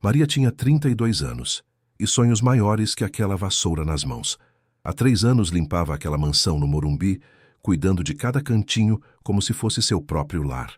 Maria tinha 32 anos e sonhos maiores que aquela vassoura nas mãos. Há 3 anos limpava aquela mansão no Morumbi, cuidando de cada cantinho como se fosse seu próprio lar.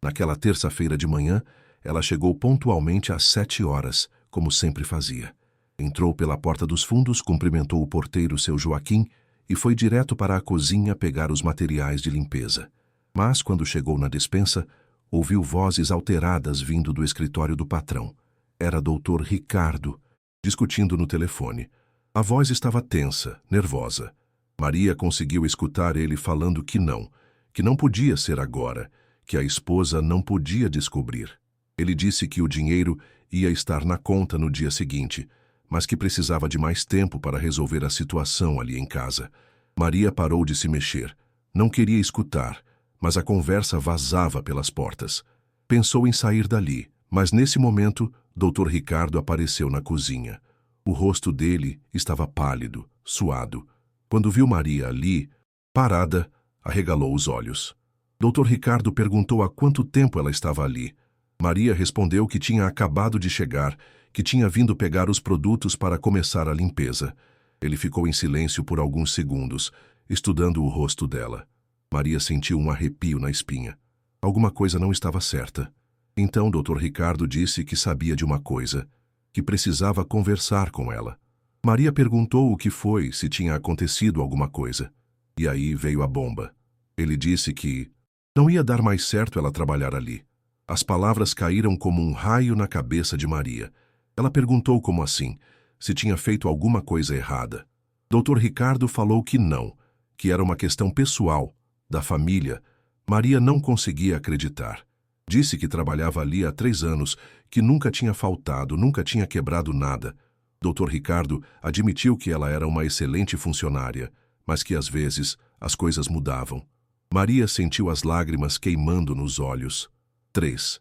Naquela terça-feira de manhã, ela chegou pontualmente às 7 horas, como sempre fazia. Entrou pela porta dos fundos, cumprimentou o porteiro, seu Joaquim, e foi direto para a cozinha pegar os materiais de limpeza. Mas, quando chegou na despensa, ouviu vozes alteradas vindo do escritório do patrão. Era Dr. Ricardo, discutindo no telefone. A voz estava tensa, nervosa. Maria conseguiu escutar ele falando que não podia ser agora, que a esposa não podia descobrir. Ele disse que o dinheiro ia estar na conta no dia seguinte, mas que precisava de mais tempo para resolver a situação ali em casa. Maria parou de se mexer. Não queria escutar, mas a conversa vazava pelas portas. Pensou em sair dali, mas nesse momento, Dr. Ricardo apareceu na cozinha. O rosto dele estava pálido, suado. Quando viu Maria ali, parada, arregalou os olhos. Dr. Ricardo perguntou há quanto tempo ela estava ali. Maria respondeu que tinha acabado de chegar, que tinha vindo pegar os produtos para começar a limpeza. Ele ficou em silêncio por alguns segundos, estudando o rosto dela. Maria sentiu um arrepio na espinha. Alguma coisa não estava certa. Então Dr. Ricardo disse que sabia de uma coisa, que precisava conversar com ela. Maria perguntou o que foi, se tinha acontecido alguma coisa. E aí veio a bomba. Ele disse que não ia dar mais certo ela trabalhar ali. As palavras caíram como um raio na cabeça de Maria. Ela perguntou como assim, se tinha feito alguma coisa errada. Dr. Ricardo falou que não, que era uma questão pessoal, da família. Maria não conseguia acreditar. Disse que trabalhava ali há 3 anos, que nunca tinha faltado, nunca tinha quebrado nada. Dr. Ricardo admitiu que ela era uma excelente funcionária, mas que às vezes as coisas mudavam. Maria sentiu as lágrimas queimando nos olhos. 3.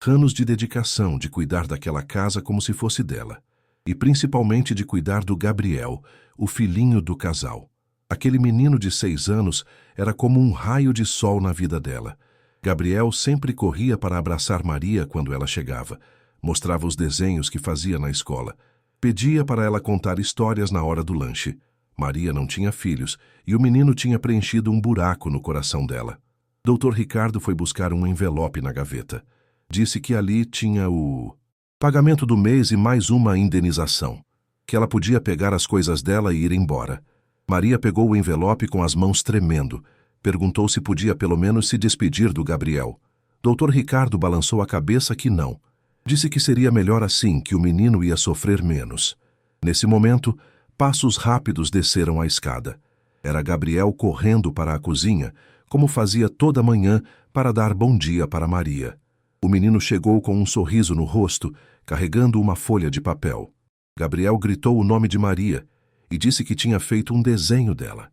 Anos de dedicação de cuidar daquela casa como se fosse dela. E principalmente de cuidar do Gabriel, o filhinho do casal. Aquele menino de 6 anos era como um raio de sol na vida dela. Gabriel sempre corria para abraçar Maria quando ela chegava. Mostrava os desenhos que fazia na escola. Pedia para ela contar histórias na hora do lanche. Maria não tinha filhos e o menino tinha preenchido um buraco no coração dela. Dr. Ricardo foi buscar um envelope na gaveta. Disse que ali tinha o pagamento do mês e mais uma indenização. Que ela podia pegar as coisas dela e ir embora. Maria pegou o envelope com as mãos tremendo. Perguntou se podia pelo menos se despedir do Gabriel. Dr. Ricardo balançou a cabeça que não. Disse que seria melhor assim, que o menino ia sofrer menos. Nesse momento, passos rápidos desceram a escada. Era Gabriel correndo para a cozinha, como fazia toda manhã para dar bom dia para Maria. O menino chegou com um sorriso no rosto, carregando uma folha de papel. Gabriel gritou o nome de Maria e disse que tinha feito um desenho dela.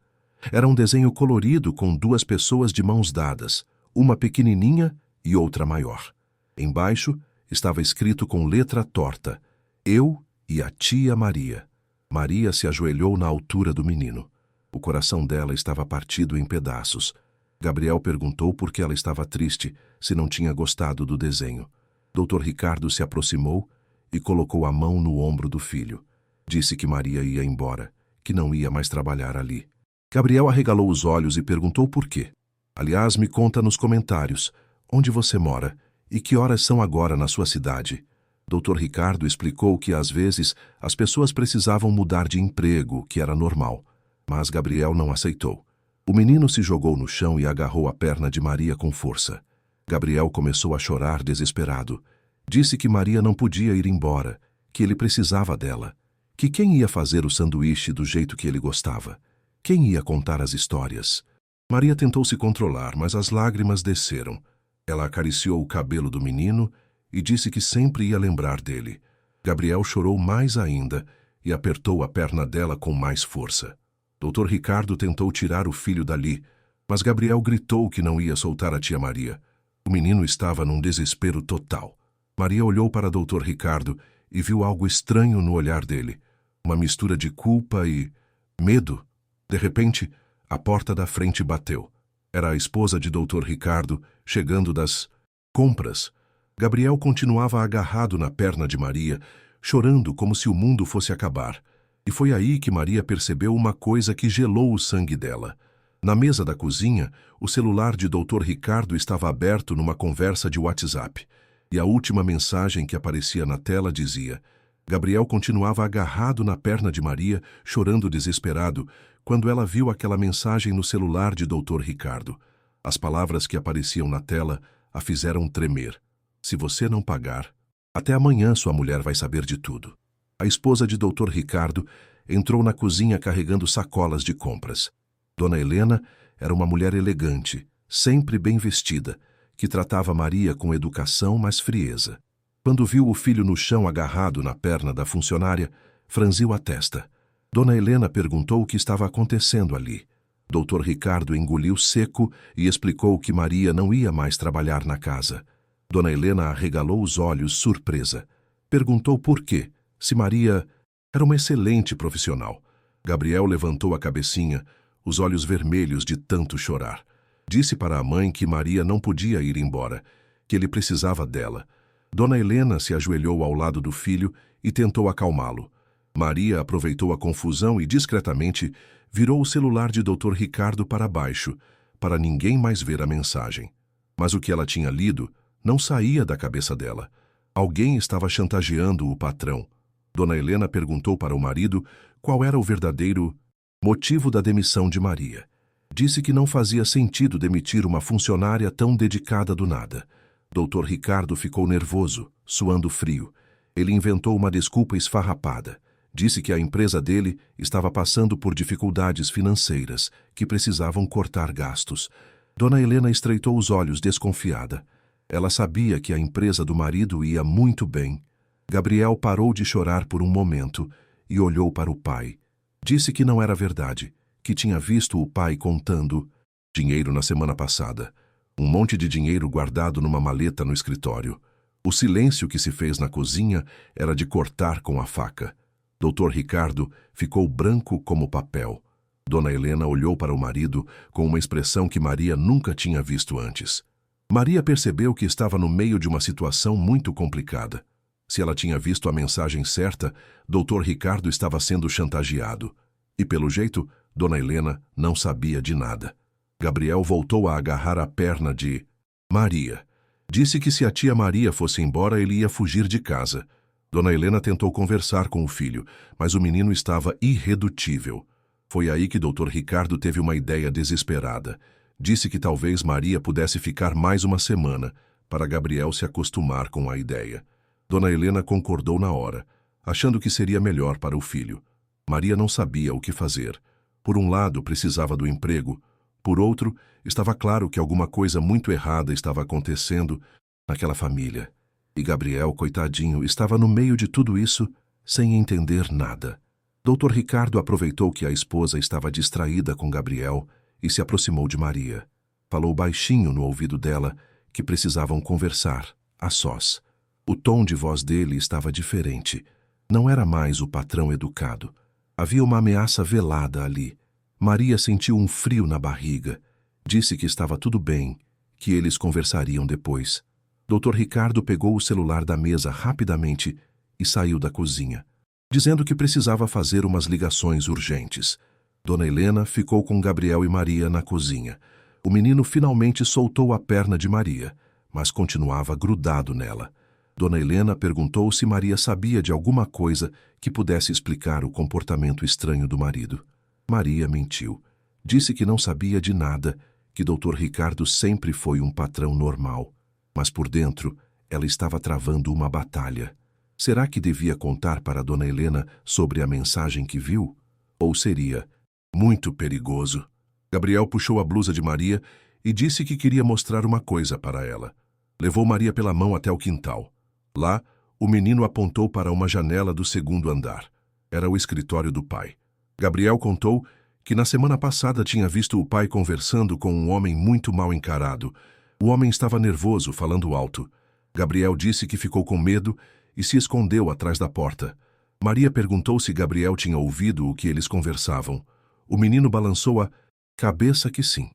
Era um desenho colorido com 2 pessoas de mãos dadas, uma pequenininha e outra maior. Embaixo estava escrito com letra torta: Eu e a tia Maria. Maria se ajoelhou na altura do menino. O coração dela estava partido em pedaços. Gabriel perguntou por que ela estava triste, se não tinha gostado do desenho. Dr. Ricardo se aproximou e colocou a mão no ombro do filho. Disse que Maria ia embora, que não ia mais trabalhar ali. Gabriel arregalou os olhos e perguntou por quê. Aliás, me conta nos comentários onde você mora e que horas são agora na sua cidade. Dr. Ricardo explicou que às vezes as pessoas precisavam mudar de emprego, que era normal. Mas Gabriel não aceitou. O menino se jogou no chão e agarrou a perna de Maria com força. Gabriel começou a chorar desesperado. Disse que Maria não podia ir embora, que ele precisava dela, que quem ia fazer o sanduíche do jeito que ele gostava? Quem ia contar as histórias? Maria tentou se controlar, mas as lágrimas desceram. Ela acariciou o cabelo do menino e disse que sempre ia lembrar dele. Gabriel chorou mais ainda e apertou a perna dela com mais força. Dr. Ricardo tentou tirar o filho dali, mas Gabriel gritou que não ia soltar a tia Maria. O menino estava num desespero total. Maria olhou para Dr. Ricardo e viu algo estranho no olhar dele. Uma mistura de culpa e medo. De repente, a porta da frente bateu. Era a esposa de Dr. Ricardo, chegando das compras. Gabriel continuava agarrado na perna de Maria, chorando como se o mundo fosse acabar. E foi aí que Maria percebeu uma coisa que gelou o sangue dela. Na mesa da cozinha, o celular de Dr. Ricardo estava aberto numa conversa de WhatsApp. E a última mensagem que aparecia na tela dizia: Gabriel continuava agarrado na perna de Maria, chorando desesperado, quando ela viu aquela mensagem no celular de Dr. Ricardo. As palavras que apareciam na tela a fizeram tremer. Se você não pagar, até amanhã sua mulher vai saber de tudo. A esposa de Dr. Ricardo entrou na cozinha carregando sacolas de compras. Dona Helena era uma mulher elegante, sempre bem vestida, que tratava Maria com educação, mas frieza. Quando viu o filho no chão agarrado na perna da funcionária, franziu a testa. Dona Helena perguntou o que estava acontecendo ali. Dr. Ricardo engoliu seco e explicou que Maria não ia mais trabalhar na casa. Dona Helena arregalou os olhos, surpresa. Perguntou por quê, se Maria era uma excelente profissional. Gabriel levantou a cabecinha, os olhos vermelhos de tanto chorar. Disse para a mãe que Maria não podia ir embora, que ele precisava dela. Dona Helena se ajoelhou ao lado do filho e tentou acalmá-lo. Maria aproveitou a confusão e, discretamente, virou o celular de Dr. Ricardo para baixo, para ninguém mais ver a mensagem. Mas o que ela tinha lido não saía da cabeça dela. Alguém estava chantageando o patrão. Dona Helena perguntou para o marido qual era o verdadeiro motivo da demissão de Maria. Disse que não fazia sentido demitir uma funcionária tão dedicada do nada. Dr. Ricardo ficou nervoso, suando frio. Ele inventou uma desculpa esfarrapada. Disse que a empresa dele estava passando por dificuldades financeiras, que precisavam cortar gastos. Dona Helena estreitou os olhos, desconfiada. Ela sabia que a empresa do marido ia muito bem. Gabriel parou de chorar por um momento e olhou para o pai. Disse que não era verdade, que tinha visto o pai contando dinheiro na semana passada. Um monte de dinheiro guardado numa maleta no escritório. O silêncio que se fez na cozinha era de cortar com a faca. Dr. Ricardo ficou branco como papel. Dona Helena olhou para o marido com uma expressão que Maria nunca tinha visto antes. Maria percebeu que estava no meio de uma situação muito complicada. Se ela tinha visto a mensagem certa, Dr. Ricardo estava sendo chantageado. E, pelo jeito, Dona Helena não sabia de nada. Gabriel voltou a agarrar a perna de Maria. Disse que se a tia Maria fosse embora, ele ia fugir de casa. Dona Helena tentou conversar com o filho, mas o menino estava irredutível. Foi aí que Dr. Ricardo teve uma ideia desesperada. Disse que talvez Maria pudesse ficar mais uma semana, para Gabriel se acostumar com a ideia. Dona Helena concordou na hora, achando que seria melhor para o filho. Maria não sabia o que fazer. Por um lado, precisava do emprego. Por outro, estava claro que alguma coisa muito errada estava acontecendo naquela família. E Gabriel, coitadinho, estava no meio de tudo isso, sem entender nada. Dr. Ricardo aproveitou que a esposa estava distraída com Gabriel e se aproximou de Maria. Falou baixinho no ouvido dela que precisavam conversar, a sós. O tom de voz dele estava diferente. Não era mais o patrão educado. Havia uma ameaça velada ali. Maria sentiu um frio na barriga. Disse que estava tudo bem, que eles conversariam depois. Dr. Ricardo pegou o celular da mesa rapidamente e saiu da cozinha, dizendo que precisava fazer umas ligações urgentes. Dona Helena ficou com Gabriel e Maria na cozinha. O menino finalmente soltou a perna de Maria, mas continuava grudado nela. Dona Helena perguntou se Maria sabia de alguma coisa que pudesse explicar o comportamento estranho do marido. Maria mentiu. Disse que não sabia de nada, que Dr. Ricardo sempre foi um patrão normal. Mas por dentro, ela estava travando uma batalha. Será que devia contar para Dona Helena sobre a mensagem que viu? Ou seria muito perigoso? Gabriel puxou a blusa de Maria e disse que queria mostrar uma coisa para ela. Levou Maria pela mão até o quintal. Lá, o menino apontou para uma janela do segundo andar. Era o escritório do pai. Gabriel contou que na semana passada tinha visto o pai conversando com um homem muito mal encarado. O homem estava nervoso, falando alto. Gabriel disse que ficou com medo e se escondeu atrás da porta. Maria perguntou se Gabriel tinha ouvido o que eles conversavam. O menino balançou a cabeça que sim.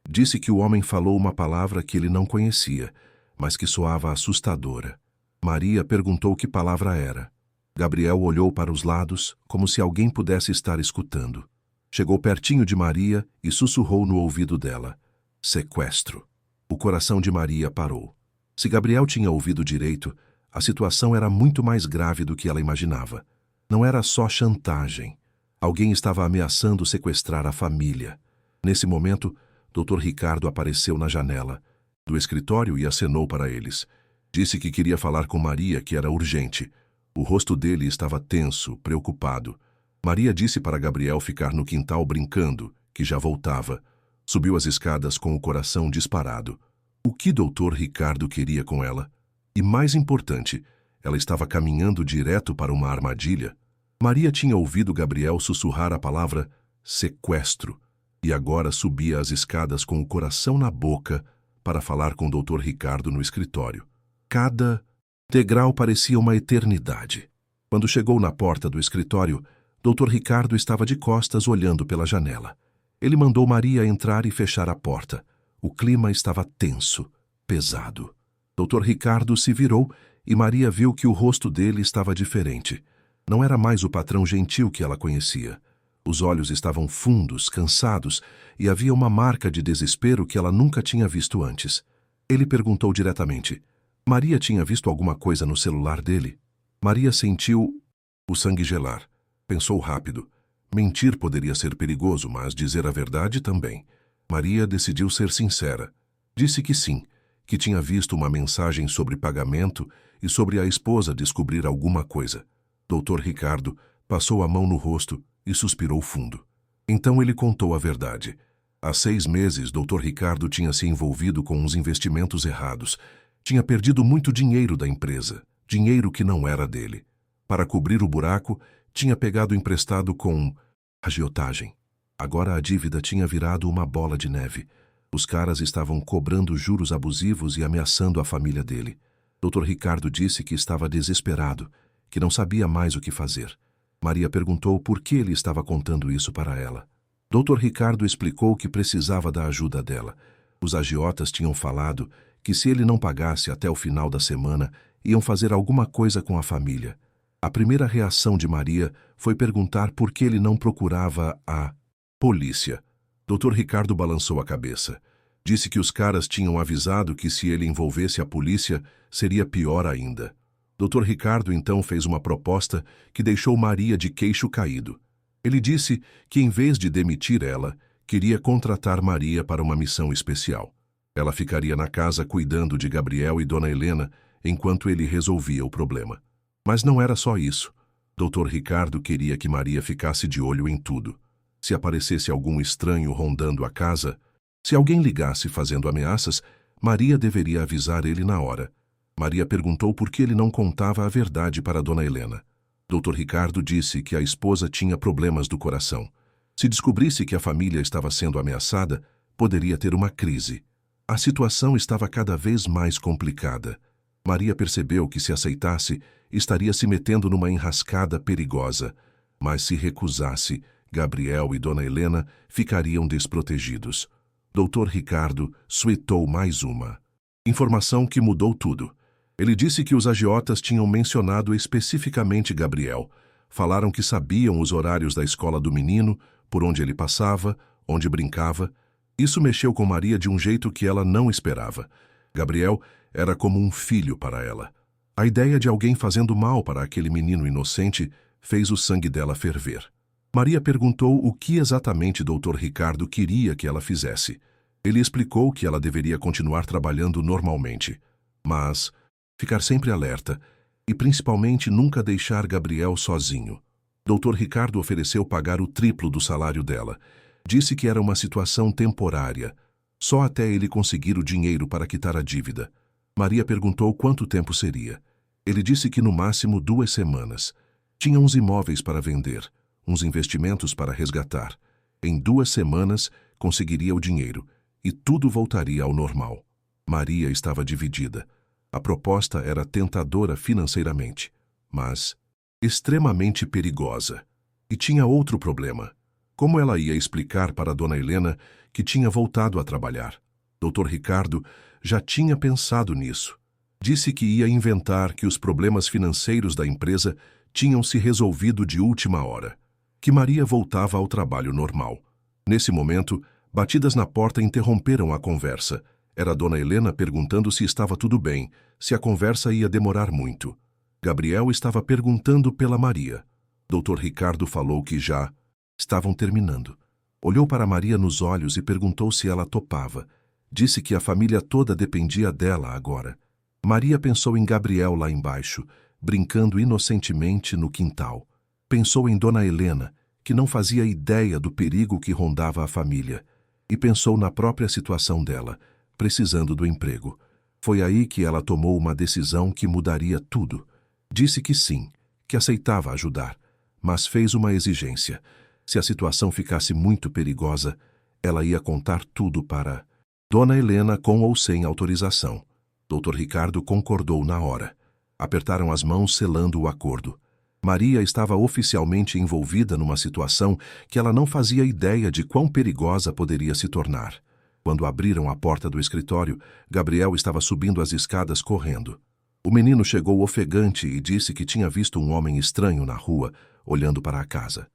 Disse que o homem falou uma palavra que ele não conhecia, mas que soava assustadora. Maria perguntou que palavra era. Gabriel olhou para os lados, como se alguém pudesse estar escutando. Chegou pertinho de Maria e sussurrou no ouvido dela: sequestro. O coração de Maria parou. Se Gabriel tinha ouvido direito, a situação era muito mais grave do que ela imaginava. Não era só chantagem. Alguém estava ameaçando sequestrar a família. Nesse momento, Dr. Ricardo apareceu na janela do escritório e acenou para eles. Disse que queria falar com Maria, que era urgente. O rosto dele estava tenso, preocupado. Maria disse para Gabriel ficar no quintal brincando, que já voltava. Subiu as escadas com o coração disparado. O que Dr. Ricardo queria com ela? E mais importante, ela estava caminhando direto para uma armadilha. Maria tinha ouvido Gabriel sussurrar a palavra sequestro e agora subia as escadas com o coração na boca para falar com Dr. Ricardo no escritório. Cada degrau parecia uma eternidade. Quando chegou na porta do escritório, Dr. Ricardo estava de costas olhando pela janela. Ele mandou Maria entrar e fechar a porta. O clima estava tenso, pesado. Dr. Ricardo se virou e Maria viu que o rosto dele estava diferente. Não era mais o patrão gentil que ela conhecia. Os olhos estavam fundos, cansados, e havia uma marca de desespero que ela nunca tinha visto antes. Ele perguntou diretamente: Maria tinha visto alguma coisa no celular dele? Maria sentiu o sangue gelar. Pensou rápido. Mentir poderia ser perigoso, mas dizer a verdade também. Maria decidiu ser sincera. Disse que sim, que tinha visto uma mensagem sobre pagamento e sobre a esposa descobrir alguma coisa. Dr. Ricardo passou a mão no rosto e suspirou fundo. Então ele contou a verdade. Há 6 meses, Dr. Ricardo tinha se envolvido com uns investimentos errados. Tinha perdido muito dinheiro da empresa, dinheiro que não era dele. Para cobrir o buraco, tinha pegado emprestado com agiotagem. Agora a dívida tinha virado uma bola de neve. Os caras estavam cobrando juros abusivos e ameaçando a família dele. Dr. Ricardo disse que estava desesperado, que não sabia mais o que fazer. Maria perguntou por que ele estava contando isso para ela. Dr. Ricardo explicou que precisava da ajuda dela. Os agiotas tinham falado que se ele não pagasse até o final da semana, iam fazer alguma coisa com a família. A primeira reação de Maria foi perguntar por que ele não procurava a polícia. Dr. Ricardo balançou a cabeça. Disse que os caras tinham avisado que se ele envolvesse a polícia, seria pior ainda. Dr. Ricardo então fez uma proposta que deixou Maria de queixo caído. Ele disse que, em vez de demitir ela, queria contratar Maria para uma missão especial. Ela ficaria na casa cuidando de Gabriel e Dona Helena enquanto ele resolvia o problema. Mas não era só isso. Dr. Ricardo queria que Maria ficasse de olho em tudo. Se aparecesse algum estranho rondando a casa, se alguém ligasse fazendo ameaças, Maria deveria avisar ele na hora. Maria perguntou por que ele não contava a verdade para Dona Helena. Dr. Ricardo disse que a esposa tinha problemas do coração. Se descobrisse que a família estava sendo ameaçada, poderia ter uma crise. A situação estava cada vez mais complicada. Maria percebeu que, se aceitasse, estaria se metendo numa enrascada perigosa. Mas se recusasse, Gabriel e Dona Helena ficariam desprotegidos. Dr. Ricardo suetou mais uma informação que mudou tudo. Ele disse que os agiotas tinham mencionado especificamente Gabriel. Falaram que sabiam os horários da escola do menino, por onde ele passava, onde brincava. Isso mexeu com Maria de um jeito que ela não esperava. Gabriel era como um filho para ela. A ideia de alguém fazendo mal para aquele menino inocente fez o sangue dela ferver. Maria perguntou o que exatamente Dr. Ricardo queria que ela fizesse. Ele explicou que ela deveria continuar trabalhando normalmente, mas ficar sempre alerta e, principalmente, nunca deixar Gabriel sozinho. Dr. Ricardo ofereceu pagar o triplo do salário dela. Disse que era uma situação temporária, só até ele conseguir o dinheiro para quitar a dívida. Maria perguntou quanto tempo seria. Ele disse que no máximo 2 semanas. Tinha uns imóveis para vender, uns investimentos para resgatar. Em 2 semanas conseguiria o dinheiro e tudo voltaria ao normal. Maria estava dividida. A proposta era tentadora financeiramente, mas extremamente perigosa. E tinha outro problema. Como ela ia explicar para Dona Helena que tinha voltado a trabalhar? Dr. Ricardo já tinha pensado nisso. Disse que ia inventar que os problemas financeiros da empresa tinham se resolvido de última hora, que Maria voltava ao trabalho normal. Nesse momento, batidas na porta interromperam a conversa. Era Dona Helena perguntando se estava tudo bem, se a conversa ia demorar muito. Gabriel estava perguntando pela Maria. Dr. Ricardo falou que já estavam terminando. Olhou para Maria nos olhos e perguntou se ela topava. Disse que a família toda dependia dela agora. Maria pensou em Gabriel lá embaixo, brincando inocentemente no quintal. Pensou em Dona Helena, que não fazia ideia do perigo que rondava a família. E pensou na própria situação dela, precisando do emprego. Foi aí que ela tomou uma decisão que mudaria tudo. Disse que sim, que aceitava ajudar, mas fez uma exigência. Se a situação ficasse muito perigosa, ela ia contar tudo para Dona Helena com ou sem autorização. Dr. Ricardo concordou na hora. Apertaram as mãos selando o acordo. Maria estava oficialmente envolvida numa situação que ela não fazia ideia de quão perigosa poderia se tornar. Quando abriram a porta do escritório, Gabriel estava subindo as escadas correndo. O menino chegou ofegante e disse que tinha visto um homem estranho na rua, olhando para a casa.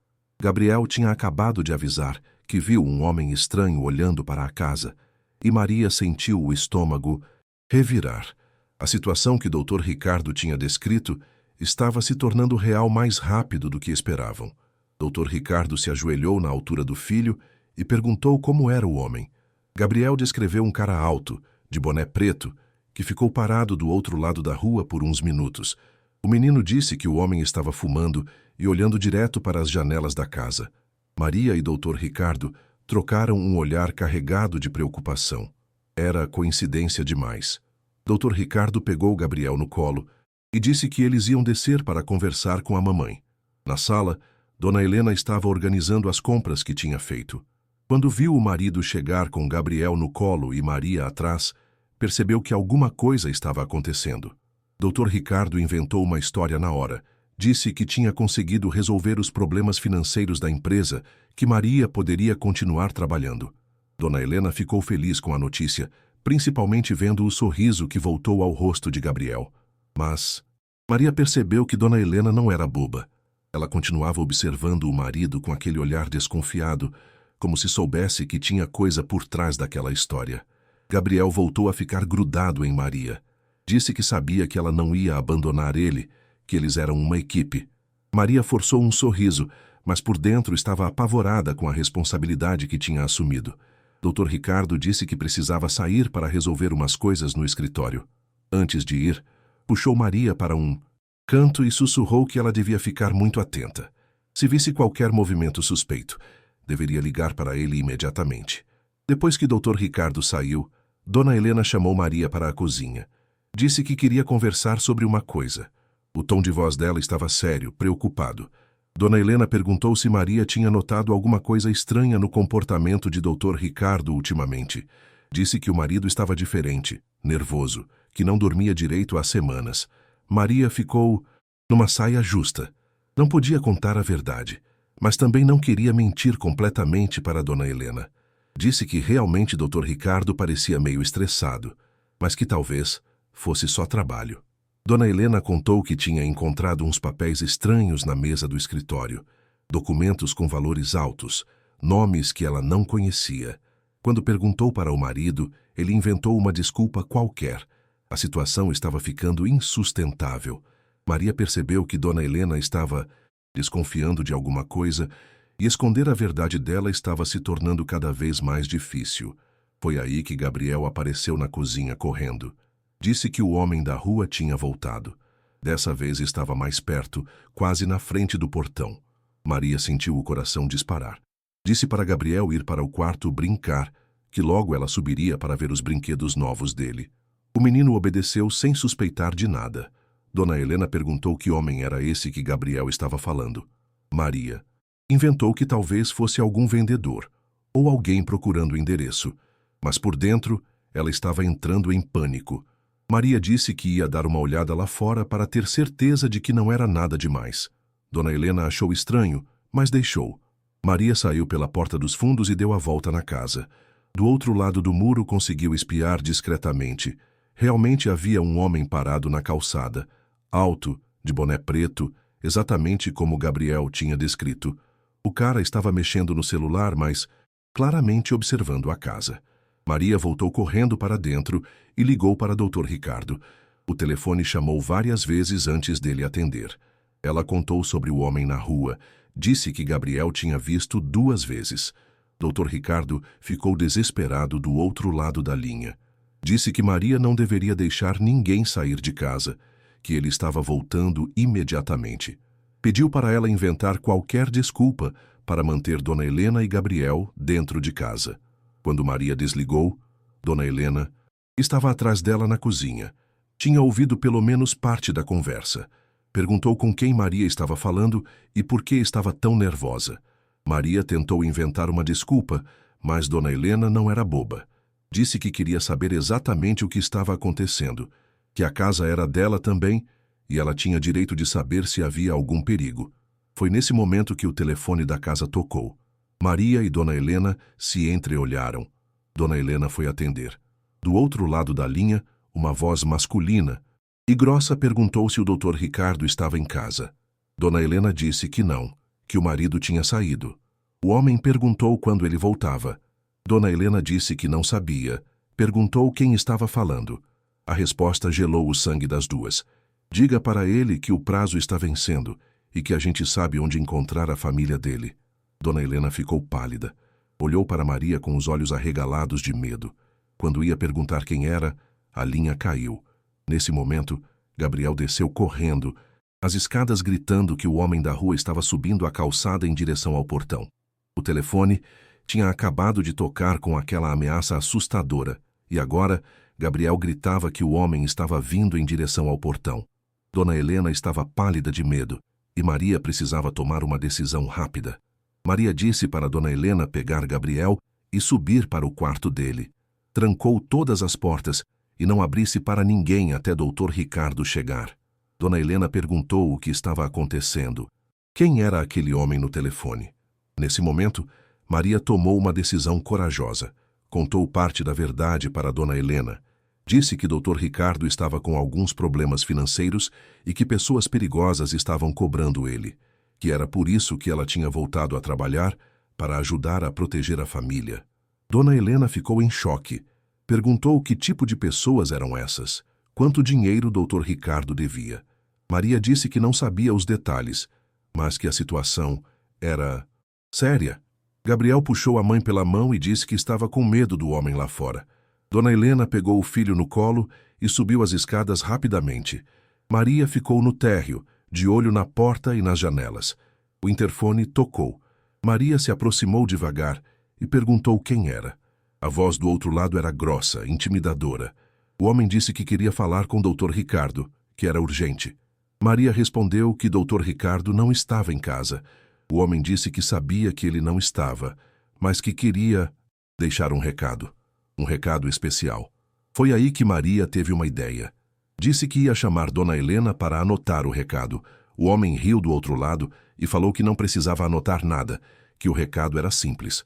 Gabriel tinha acabado de avisar que viu um homem estranho olhando para a casa, e Maria sentiu o estômago revirar. A situação que Dr. Ricardo tinha descrito estava se tornando real mais rápido do que esperavam. Dr. Ricardo se ajoelhou na altura do filho e perguntou como era o homem. Gabriel descreveu um cara alto, de boné preto, que ficou parado do outro lado da rua por uns minutos. O menino disse que o homem estava fumando e olhando direto para as janelas da casa. Maria e Dr. Ricardo trocaram um olhar carregado de preocupação. Era coincidência demais. Dr. Ricardo pegou Gabriel no colo e disse que eles iam descer para conversar com a mamãe. Na sala, Dona Helena estava organizando as compras que tinha feito. Quando viu o marido chegar com Gabriel no colo e Maria atrás, percebeu que alguma coisa estava acontecendo. Dr. Ricardo inventou uma história na hora. Disse que tinha conseguido resolver os problemas financeiros da empresa, que Maria poderia continuar trabalhando. Dona Helena ficou feliz com a notícia, principalmente vendo o sorriso que voltou ao rosto de Gabriel. Mas Maria percebeu que Dona Helena não era boba. Ela continuava observando o marido com aquele olhar desconfiado, como se soubesse que tinha coisa por trás daquela história. Gabriel voltou a ficar grudado em Maria. Disse que sabia que ela não ia abandonar ele, que eles eram uma equipe. Maria forçou um sorriso, mas por dentro estava apavorada com a responsabilidade que tinha assumido. Dr. Ricardo disse que precisava sair para resolver umas coisas no escritório. Antes de ir, puxou Maria para um canto e sussurrou que ela devia ficar muito atenta. Se visse qualquer movimento suspeito, deveria ligar para ele imediatamente. Depois que Dr. Ricardo saiu, Dona Helena chamou Maria para a cozinha. Disse que queria conversar sobre uma coisa. O tom de voz dela estava sério, preocupado. Dona Helena perguntou se Maria tinha notado alguma coisa estranha no comportamento de Dr. Ricardo ultimamente. Disse que o marido estava diferente, nervoso, que não dormia direito há semanas. Maria ficou numa saia justa. Não podia contar a verdade, mas também não queria mentir completamente para Dona Helena. Disse que realmente Dr. Ricardo parecia meio estressado, mas que talvez fosse só trabalho. Dona Helena contou que tinha encontrado uns papéis estranhos na mesa do escritório, documentos com valores altos, nomes que ela não conhecia. Quando perguntou para o marido, ele inventou uma desculpa qualquer. A situação estava ficando insustentável. Maria percebeu que Dona Helena estava desconfiando de alguma coisa e esconder a verdade dela estava se tornando cada vez mais difícil. Foi aí que Gabriel apareceu na cozinha correndo. Disse que o homem da rua tinha voltado. Dessa vez estava mais perto, quase na frente do portão. Maria sentiu o coração disparar. Disse para Gabriel ir para o quarto brincar, que logo ela subiria para ver os brinquedos novos dele. O menino obedeceu sem suspeitar de nada. Dona Helena perguntou que homem era esse que Gabriel estava falando. Maria inventou que talvez fosse algum vendedor, ou alguém procurando o endereço. Mas por dentro, ela estava entrando em pânico. Maria disse que ia dar uma olhada lá fora para ter certeza de que não era nada demais. Dona Helena achou estranho, mas deixou. Maria saiu pela porta dos fundos e deu a volta na casa. Do outro lado do muro conseguiu espiar discretamente. Realmente havia um homem parado na calçada, alto, de boné preto, exatamente como Gabriel tinha descrito. O cara estava mexendo no celular, mas claramente observando a casa. Maria voltou correndo para dentro e ligou para Dr. Ricardo. O telefone chamou várias vezes antes dele atender. Ela contou sobre o homem na rua. Disse que Gabriel tinha visto 2 vezes. Dr. Ricardo ficou desesperado do outro lado da linha. Disse que Maria não deveria deixar ninguém sair de casa, que ele estava voltando imediatamente. Pediu para ela inventar qualquer desculpa para manter Dona Helena e Gabriel dentro de casa. Quando Maria desligou, Dona Helena estava atrás dela na cozinha. Tinha ouvido pelo menos parte da conversa. Perguntou com quem Maria estava falando e por que estava tão nervosa. Maria tentou inventar uma desculpa, mas Dona Helena não era boba. Disse que queria saber exatamente o que estava acontecendo, que a casa era dela também e ela tinha direito de saber se havia algum perigo. Foi nesse momento que o telefone da casa tocou. Maria e Dona Helena se entreolharam. Dona Helena foi atender. Do outro lado da linha, uma voz masculina e grossa perguntou se o Dr. Ricardo estava em casa. Dona Helena disse que não, que o marido tinha saído. O homem perguntou quando ele voltava. Dona Helena disse que não sabia. Perguntou quem estava falando. A resposta gelou o sangue das duas. Diga para ele que o prazo está vencendo e que a gente sabe onde encontrar a família dele. Dona Helena ficou pálida. Olhou para Maria com os olhos arregalados de medo. Quando ia perguntar quem era, a linha caiu. Nesse momento, Gabriel desceu correndo, as escadas gritando que o homem da rua estava subindo a calçada em direção ao portão. O telefone tinha acabado de tocar com aquela ameaça assustadora, e agora Gabriel gritava que o homem estava vindo em direção ao portão. Dona Helena estava pálida de medo, e Maria precisava tomar uma decisão rápida. Maria disse para Dona Helena pegar Gabriel e subir para o quarto dele. Trancou todas as portas e não abrisse para ninguém até Dr. Ricardo chegar. Dona Helena perguntou o que estava acontecendo. Quem era aquele homem no telefone? Nesse momento, Maria tomou uma decisão corajosa. Contou parte da verdade para Dona Helena. Disse que Dr. Ricardo estava com alguns problemas financeiros e que pessoas perigosas estavam cobrando ele, que era por isso que ela tinha voltado a trabalhar para ajudar a proteger a família. Dona Helena ficou em choque. Perguntou que tipo de pessoas eram essas, quanto dinheiro Dr. Ricardo devia. Maria disse que não sabia os detalhes, mas que a situação era séria. Gabriel puxou a mãe pela mão e disse que estava com medo do homem lá fora. Dona Helena pegou o filho no colo e subiu as escadas rapidamente. Maria ficou no térreo, de olho na porta e nas janelas. O interfone tocou. Maria se aproximou devagar e perguntou quem era. A voz do outro lado era grossa, intimidadora. O homem disse que queria falar com Dr. Ricardo, que era urgente. Maria respondeu que Dr. Ricardo não estava em casa. O homem disse que sabia que ele não estava, mas que queria deixar um recado especial. Foi aí que Maria teve uma ideia. Disse que ia chamar Dona Helena para anotar o recado. O homem riu do outro lado e falou que não precisava anotar nada, que o recado era simples.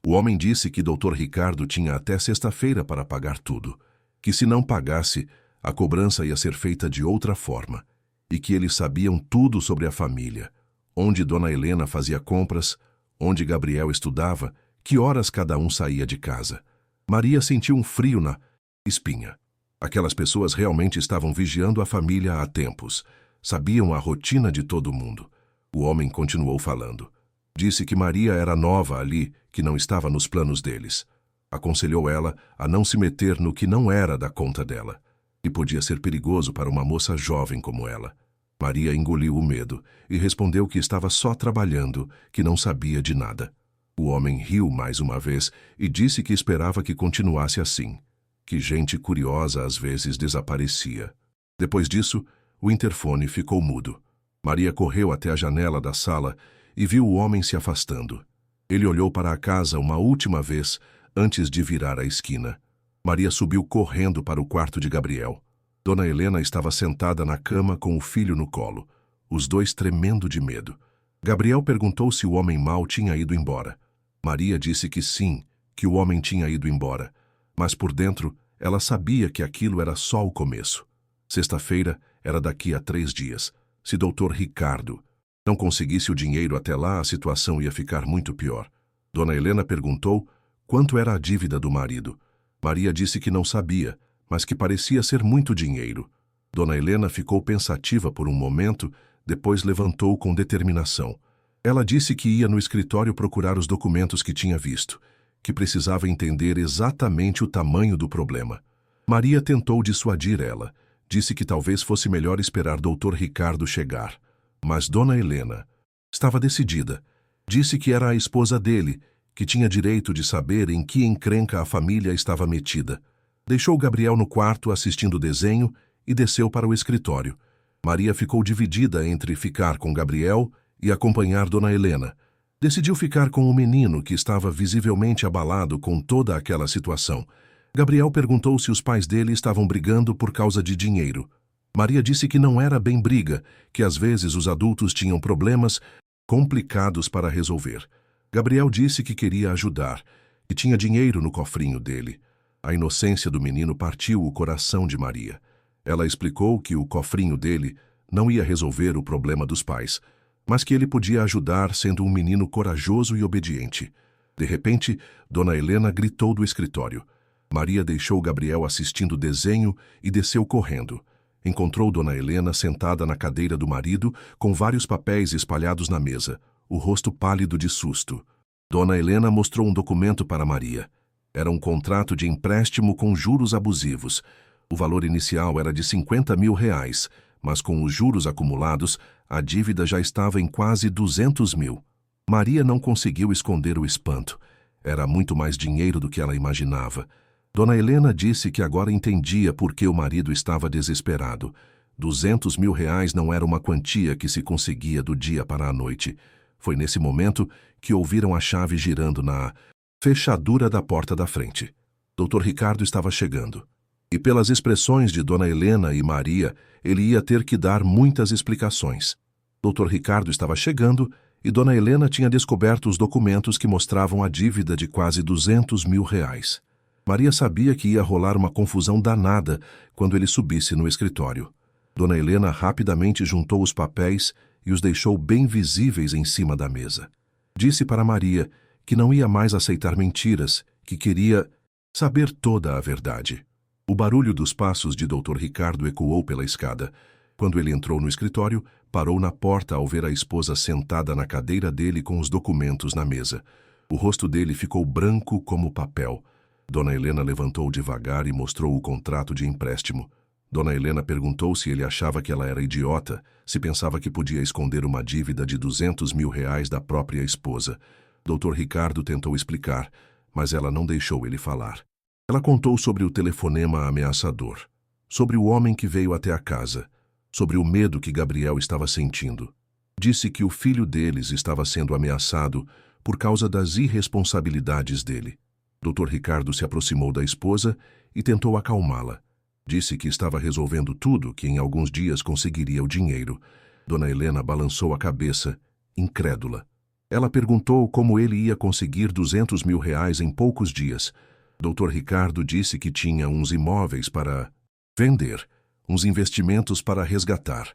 O homem disse que Dr. Ricardo tinha até sexta-feira para pagar tudo, que se não pagasse, a cobrança ia ser feita de outra forma, e que eles sabiam tudo sobre a família, onde Dona Helena fazia compras, onde Gabriel estudava, que horas cada um saía de casa. Maria sentiu um frio na espinha. Aquelas pessoas realmente estavam vigiando a família há tempos, sabiam a rotina de todo mundo. O homem continuou falando. Disse que Maria era nova ali, que não estava nos planos deles. Aconselhou ela a não se meter no que não era da conta dela, e podia ser perigoso para uma moça jovem como ela. Maria engoliu o medo e respondeu que estava só trabalhando, que não sabia de nada. O homem riu mais uma vez e disse que esperava que continuasse assim, que gente curiosa às vezes desaparecia. Depois disso, o interfone ficou mudo. Maria correu até a janela da sala e viu o homem se afastando. Ele olhou para a casa uma última vez antes de virar a esquina. Maria subiu correndo para o quarto de Gabriel. Dona Helena estava sentada na cama com o filho no colo, os dois tremendo de medo. Gabriel perguntou se o homem mau tinha ido embora. Maria disse que sim, que o homem tinha ido embora, mas por dentro ela sabia que aquilo era só o começo. Sexta-feira era daqui a 3 dias. Se Dr. Ricardo não conseguisse o dinheiro até lá, a situação ia ficar muito pior. Dona Helena perguntou quanto era a dívida do marido. Maria disse que não sabia, mas que parecia ser muito dinheiro. Dona Helena ficou pensativa por um momento, depois levantou com determinação. Ela disse que ia no escritório procurar os documentos que tinha visto, que precisava entender exatamente o tamanho do problema. Maria tentou dissuadir ela. Disse que talvez fosse melhor esperar Dr. Ricardo chegar. Mas Dona Helena estava decidida. Disse que era a esposa dele, que tinha direito de saber em que encrenca a família estava metida. Deixou Gabriel no quarto assistindo desenho e desceu para o escritório. Maria ficou dividida entre ficar com Gabriel e acompanhar Dona Helena. Decidiu ficar com o menino, que estava visivelmente abalado com toda aquela situação. Gabriel perguntou se os pais dele estavam brigando por causa de dinheiro. Maria disse que não era bem briga, que às vezes os adultos tinham problemas complicados para resolver. Gabriel disse que queria ajudar, e tinha dinheiro no cofrinho dele. A inocência do menino partiu o coração de Maria. Ela explicou que o cofrinho dele não ia resolver o problema dos pais, mas que ele podia ajudar sendo um menino corajoso e obediente. De repente, Dona Helena gritou do escritório. Maria deixou Gabriel assistindo desenho e desceu correndo. Encontrou Dona Helena sentada na cadeira do marido, com vários papéis espalhados na mesa, o rosto pálido de susto. Dona Helena mostrou um documento para Maria. Era um contrato de empréstimo com juros abusivos. O valor inicial era de R$50 mil, mas com os juros acumulados, a dívida já estava em quase R$200 mil. Maria não conseguiu esconder o espanto. Era muito mais dinheiro do que ela imaginava. Dona Helena disse que agora entendia por que o marido estava desesperado. R$200 mil não era uma quantia que se conseguia do dia para a noite. Foi nesse momento que ouviram a chave girando na fechadura da porta da frente. Dr. Ricardo estava chegando. E pelas expressões de Dona Helena e Maria, ele ia ter que dar muitas explicações. Dr. Ricardo estava chegando e Dona Helena tinha descoberto os documentos que mostravam a dívida de quase R$200 mil. Maria sabia que ia rolar uma confusão danada quando ele subisse no escritório. Dona Helena rapidamente juntou os papéis e os deixou bem visíveis em cima da mesa. Disse para Maria que não ia mais aceitar mentiras, que queria saber toda a verdade. O barulho dos passos de Dr. Ricardo ecoou pela escada. Quando ele entrou no escritório, parou na porta ao ver a esposa sentada na cadeira dele com os documentos na mesa. O rosto dele ficou branco como papel. Dona Helena levantou devagar e mostrou o contrato de empréstimo. Dona Helena perguntou se ele achava que ela era idiota, se pensava que podia esconder uma dívida de R$200 mil da própria esposa. Dr. Ricardo tentou explicar, mas ela não deixou ele falar. Ela contou sobre o telefonema ameaçador, sobre o homem que veio até a casa, sobre o medo que Gabriel estava sentindo. Disse que o filho deles estava sendo ameaçado por causa das irresponsabilidades dele. Dr. Ricardo se aproximou da esposa e tentou acalmá-la. Disse que estava resolvendo tudo, que em alguns dias conseguiria o dinheiro. Dona Helena balançou a cabeça, incrédula. Ela perguntou como ele ia conseguir R$200 mil em poucos dias. Dr. Ricardo disse que tinha uns imóveis para vender, uns investimentos para resgatar.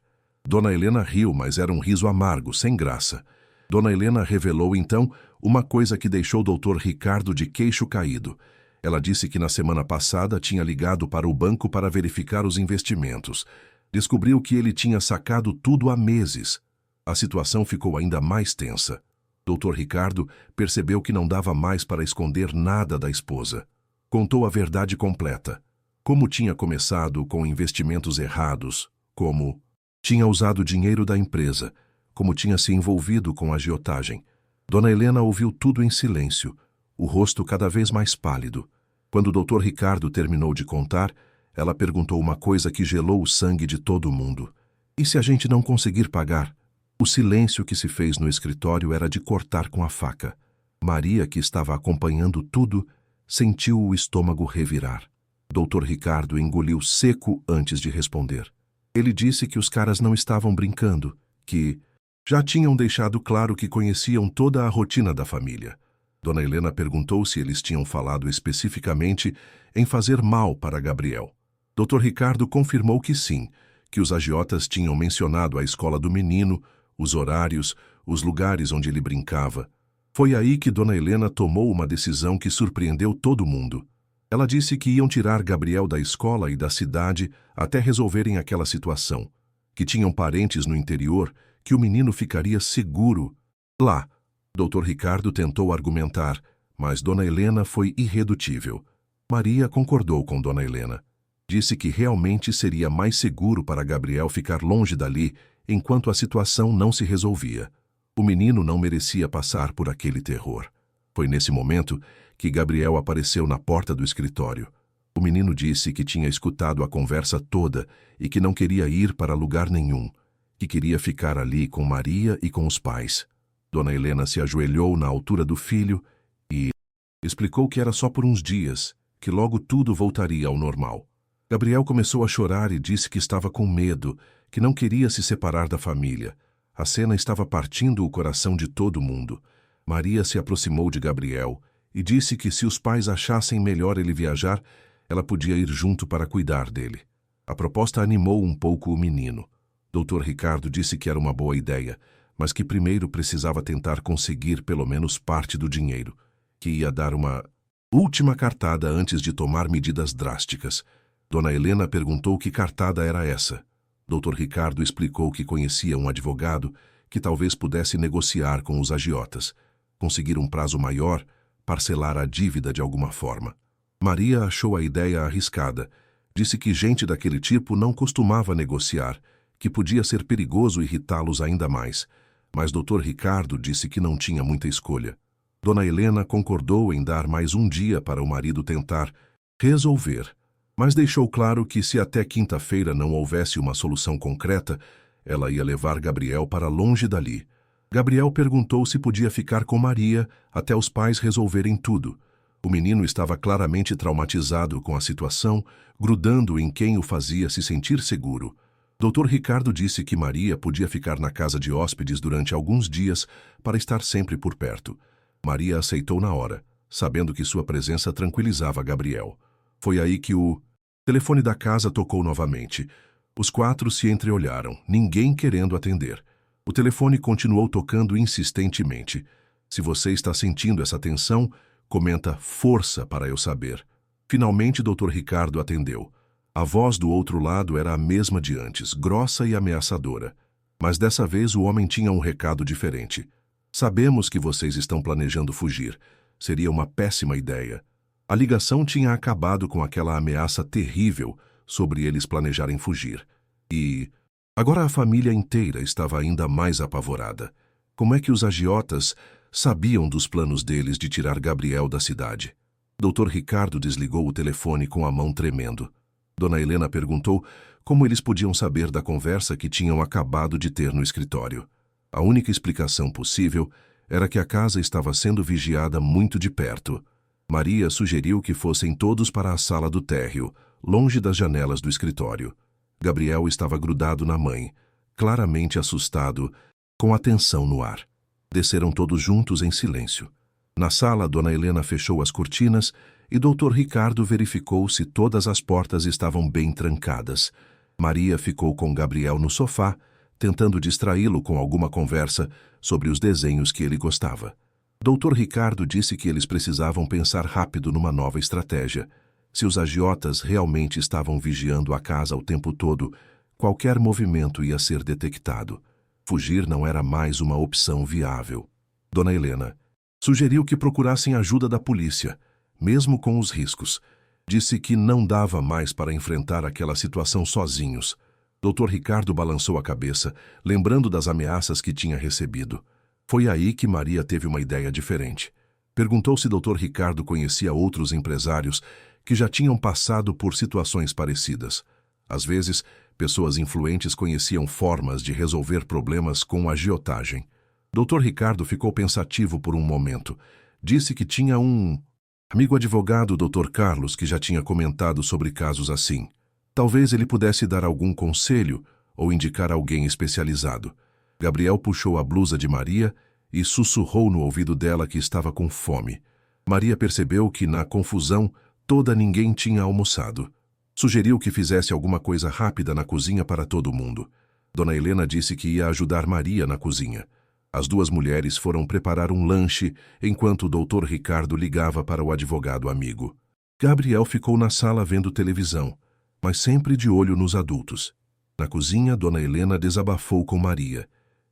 Dona Helena riu, mas era um riso amargo, sem graça. Dona Helena revelou, então, uma coisa que deixou o Dr. Ricardo de queixo caído. Ela disse que na semana passada tinha ligado para o banco para verificar os investimentos. Descobriu que ele tinha sacado tudo há meses. A situação ficou ainda mais tensa. Dr. Ricardo percebeu que não dava mais para esconder nada da esposa. Contou a verdade completa. Como tinha começado com investimentos errados, como tinha usado o dinheiro da empresa, como tinha se envolvido com a agiotagem. Dona Helena ouviu tudo em silêncio, o rosto cada vez mais pálido. Quando o Dr. Ricardo terminou de contar, ela perguntou uma coisa que gelou o sangue de todo mundo. E se a gente não conseguir pagar? O silêncio que se fez no escritório era de cortar com a faca. Maria, que estava acompanhando tudo, sentiu o estômago revirar. Dr. Ricardo engoliu seco antes de responder. Ele disse que os caras não estavam brincando, que já tinham deixado claro que conheciam toda a rotina da família. Dona Helena perguntou se eles tinham falado especificamente em fazer mal para Gabriel. Dr. Ricardo confirmou que sim, que os agiotas tinham mencionado a escola do menino, os horários, os lugares onde ele brincava. Foi aí que Dona Helena tomou uma decisão que surpreendeu todo mundo. Ela disse que iam tirar Gabriel da escola e da cidade até resolverem aquela situação, que tinham parentes no interior, que o menino ficaria seguro lá. Dr. Ricardo tentou argumentar, mas Dona Helena foi irredutível. Maria concordou com Dona Helena. Disse que realmente seria mais seguro para Gabriel ficar longe dali enquanto a situação não se resolvia. O menino não merecia passar por aquele terror. Foi nesse momento que Gabriel apareceu na porta do escritório. O menino disse que tinha escutado a conversa toda e que não queria ir para lugar nenhum, que queria ficar ali com Maria e com os pais. Dona Helena se ajoelhou na altura do filho e explicou que era só por uns dias, que logo tudo voltaria ao normal. Gabriel começou a chorar e disse que estava com medo, que não queria se separar da família. A cena estava partindo o coração de todo mundo. Maria se aproximou de Gabriel e disse que se os pais achassem melhor ele viajar, ela podia ir junto para cuidar dele. A proposta animou um pouco o menino. Dr. Ricardo disse que era uma boa ideia, mas que primeiro precisava tentar conseguir pelo menos parte do dinheiro, que ia dar uma última cartada antes de tomar medidas drásticas. Dona Helena perguntou que cartada era essa. Dr. Ricardo explicou que conhecia um advogado que talvez pudesse negociar com os agiotas, conseguir um prazo maior, parcelar a dívida de alguma forma. Maria achou a ideia arriscada. Disse que gente daquele tipo não costumava negociar, que podia ser perigoso irritá-los ainda mais. Mas Dr. Ricardo disse que não tinha muita escolha. Dona Helena concordou em dar mais um dia para o marido tentar resolver, mas deixou claro que se até quinta-feira não houvesse uma solução concreta, ela ia levar Gabriel para longe dali. Gabriel perguntou se podia ficar com Maria até os pais resolverem tudo. O menino estava claramente traumatizado com a situação, grudando em quem o fazia se sentir seguro. Dr. Ricardo disse que Maria podia ficar na casa de hóspedes durante alguns dias para estar sempre por perto. Maria aceitou na hora, sabendo que sua presença tranquilizava Gabriel. Foi aí que o telefone da casa tocou novamente. Os quatro se entreolharam, ninguém querendo atender. O telefone continuou tocando insistentemente. Se você está sentindo essa tensão, comenta força para eu saber. Finalmente, Dr. Ricardo atendeu. A voz do outro lado era a mesma de antes, grossa e ameaçadora. Mas dessa vez o homem tinha um recado diferente. Sabemos que vocês estão planejando fugir. Seria uma péssima ideia. A ligação tinha acabado com aquela ameaça terrível sobre eles planejarem fugir. E agora a família inteira estava ainda mais apavorada. Como é que os agiotas sabiam dos planos deles de tirar Gabriel da cidade? Dr. Ricardo desligou o telefone com a mão tremendo. Dona Helena perguntou como eles podiam saber da conversa que tinham acabado de ter no escritório. A única explicação possível era que a casa estava sendo vigiada muito de perto. Maria sugeriu que fossem todos para a sala do térreo, longe das janelas do escritório. Gabriel estava grudado na mãe, claramente assustado, com a tensão no ar. Desceram todos juntos em silêncio. Na sala, Dona Helena fechou as cortinas e Dr. Ricardo verificou se todas as portas estavam bem trancadas. Maria ficou com Gabriel no sofá, tentando distraí-lo com alguma conversa sobre os desenhos que ele gostava. Dr. Ricardo disse que eles precisavam pensar rápido numa nova estratégia. Se os agiotas realmente estavam vigiando a casa o tempo todo, qualquer movimento ia ser detectado. Fugir não era mais uma opção viável. Dona Helena sugeriu que procurassem ajuda da polícia, mesmo com os riscos. Disse que não dava mais para enfrentar aquela situação sozinhos. Dr. Ricardo balançou a cabeça, lembrando das ameaças que tinha recebido. Foi aí que Maria teve uma ideia diferente. Perguntou se Dr. Ricardo conhecia outros empresários que já tinham passado por situações parecidas. Às vezes, pessoas influentes conheciam formas de resolver problemas com agiotagem. Dr. Ricardo ficou pensativo por um momento. Disse que tinha um amigo advogado, Dr. Carlos, que já tinha comentado sobre casos assim. Talvez ele pudesse dar algum conselho ou indicar alguém especializado. Gabriel puxou a blusa de Maria e sussurrou no ouvido dela que estava com fome. Maria percebeu que, na confusão, ninguém tinha almoçado. Sugeriu que fizesse alguma coisa rápida na cozinha para todo mundo. Dona Helena disse que ia ajudar Maria na cozinha. As duas mulheres foram preparar um lanche enquanto o Dr. Ricardo ligava para o advogado amigo. Gabriel ficou na sala vendo televisão, mas sempre de olho nos adultos. Na cozinha, Dona Helena desabafou com Maria.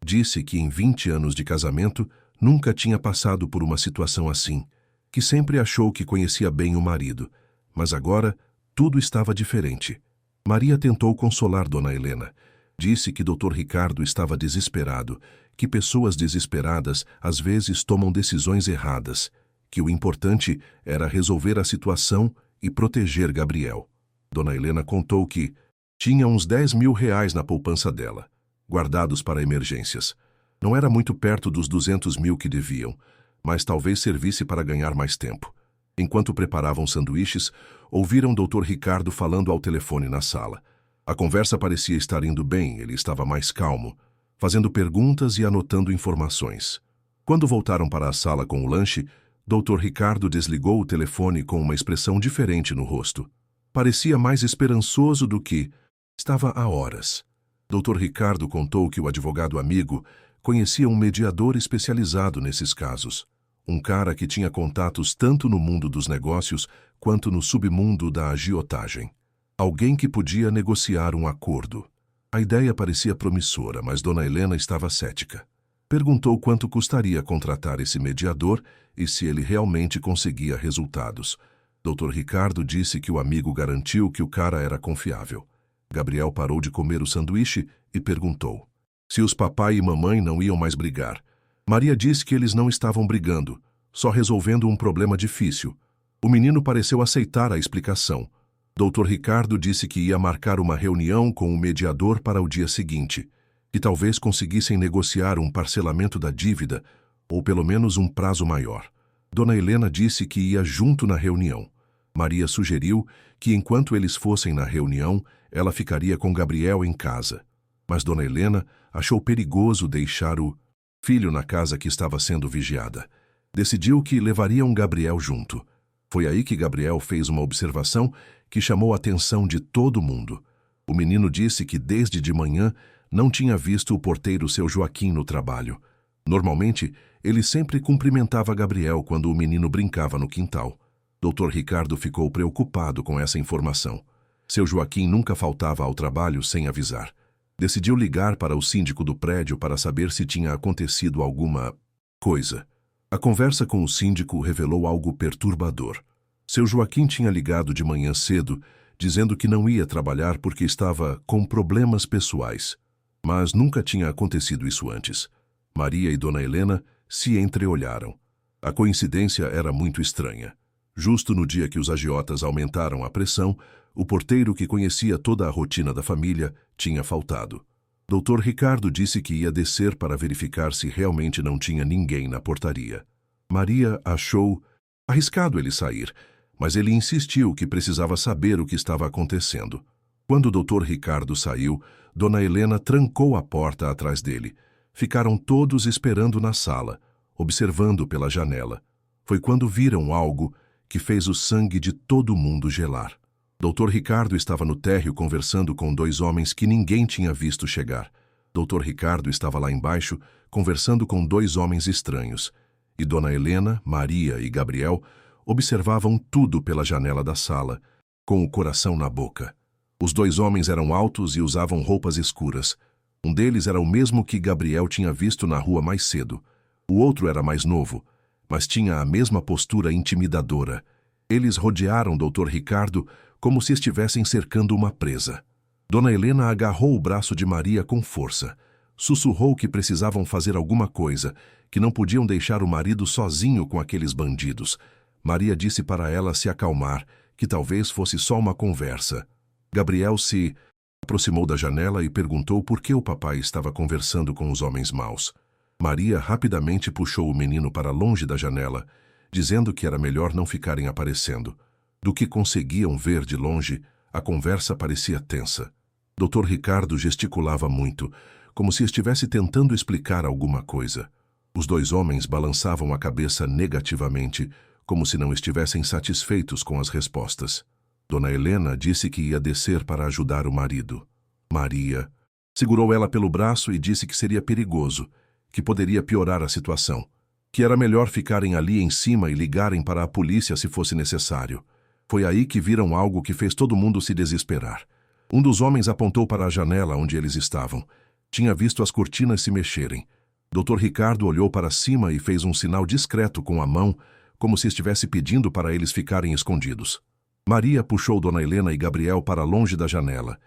Disse que em 20 anos de casamento nunca tinha passado por uma situação assim, que sempre achou que conhecia bem o marido, mas agora tudo estava diferente. Maria tentou consolar Dona Helena. Disse que Dr. Ricardo estava desesperado, que pessoas desesperadas às vezes tomam decisões erradas, que o importante era resolver a situação e proteger Gabriel. Dona Helena contou que tinha uns 10 mil reais na poupança dela, guardados para emergências. Não era muito perto dos 200 mil que deviam, mas talvez servisse para ganhar mais tempo. Enquanto preparavam sanduíches, ouviram Dr. Ricardo falando ao telefone na sala. A conversa parecia estar indo bem, ele estava mais calmo, fazendo perguntas e anotando informações. Quando voltaram para a sala com o lanche, Dr. Ricardo desligou o telefone com uma expressão diferente no rosto. Parecia mais esperançoso do que estava há horas. Dr. Ricardo contou que o advogado amigo conhecia um mediador especializado nesses casos. Um cara que tinha contatos tanto no mundo dos negócios quanto no submundo da agiotagem. Alguém que podia negociar um acordo. A ideia parecia promissora, mas Dona Helena estava cética. Perguntou quanto custaria contratar esse mediador e se ele realmente conseguia resultados. Dr. Ricardo disse que o amigo garantiu que o cara era confiável. Gabriel parou de comer o sanduíche e perguntou se os papai e mamãe não iam mais brigar. Maria disse que eles não estavam brigando, só resolvendo um problema difícil. O menino pareceu aceitar a explicação. Dr. Ricardo disse que ia marcar uma reunião com o mediador para o dia seguinte, que talvez conseguissem negociar um parcelamento da dívida, ou pelo menos um prazo maior. Dona Helena disse que ia junto na reunião. Maria sugeriu que enquanto eles fossem na reunião, ela ficaria com Gabriel em casa. Mas Dona Helena achou perigoso deixar o filho na casa que estava sendo vigiada. Decidiu que levariam Gabriel junto. Foi aí que Gabriel fez uma observação que chamou a atenção de todo mundo. O menino disse que desde de manhã não tinha visto o porteiro seu Joaquim no trabalho. Normalmente, ele sempre cumprimentava Gabriel quando o menino brincava no quintal. Dr. Ricardo ficou preocupado com essa informação. Seu Joaquim nunca faltava ao trabalho sem avisar. Decidiu ligar para o síndico do prédio para saber se tinha acontecido alguma coisa. A conversa com o síndico revelou algo perturbador. Seu Joaquim tinha ligado de manhã cedo, dizendo que não ia trabalhar porque estava com problemas pessoais. Mas nunca tinha acontecido isso antes. Maria e Dona Helena se entreolharam. A coincidência era muito estranha. Justo no dia que os agiotas aumentaram a pressão, o porteiro que conhecia toda a rotina da família tinha faltado. Dr. Ricardo disse que ia descer para verificar se realmente não tinha ninguém na portaria. Maria achou arriscado ele sair, mas ele insistiu que precisava saber o que estava acontecendo. Quando o Dr. Ricardo saiu, Dona Helena trancou a porta atrás dele. Ficaram todos esperando na sala, observando pela janela. Foi quando viram algo que fez o sangue de todo mundo gelar. Dr. Ricardo estava no térreo conversando com dois homens que ninguém tinha visto chegar. Dr. Ricardo estava lá embaixo conversando com dois homens estranhos. E Dona Helena, Maria e Gabriel observavam tudo pela janela da sala, com o coração na boca. Os dois homens eram altos e usavam roupas escuras. Um deles era o mesmo que Gabriel tinha visto na rua mais cedo. O outro era mais novo, mas tinha a mesma postura intimidadora. Eles rodearam Dr. Ricardo como se estivessem cercando uma presa. Dona Helena agarrou o braço de Maria com força. Sussurrou que precisavam fazer alguma coisa, que não podiam deixar o marido sozinho com aqueles bandidos. Maria disse para ela se acalmar, que talvez fosse só uma conversa. Gabriel se aproximou da janela e perguntou por que o papai estava conversando com os homens maus. Maria rapidamente puxou o menino para longe da janela, dizendo que era melhor não ficarem aparecendo. Do que conseguiam ver de longe, a conversa parecia tensa. Dr. Ricardo gesticulava muito, como se estivesse tentando explicar alguma coisa. Os dois homens balançavam a cabeça negativamente, como se não estivessem satisfeitos com as respostas. Dona Helena disse que ia descer para ajudar o marido. Maria segurou ela pelo braço e disse que seria perigoso, que poderia piorar a situação, que era melhor ficarem ali em cima e ligarem para a polícia se fosse necessário. Foi aí que viram algo que fez todo mundo se desesperar. Um dos homens apontou para a janela onde eles estavam. Tinha visto as cortinas se mexerem. Dr. Ricardo olhou para cima e fez um sinal discreto com a mão, como se estivesse pedindo para eles ficarem escondidos. Maria puxou Dona Helena e Gabriel para longe da janela.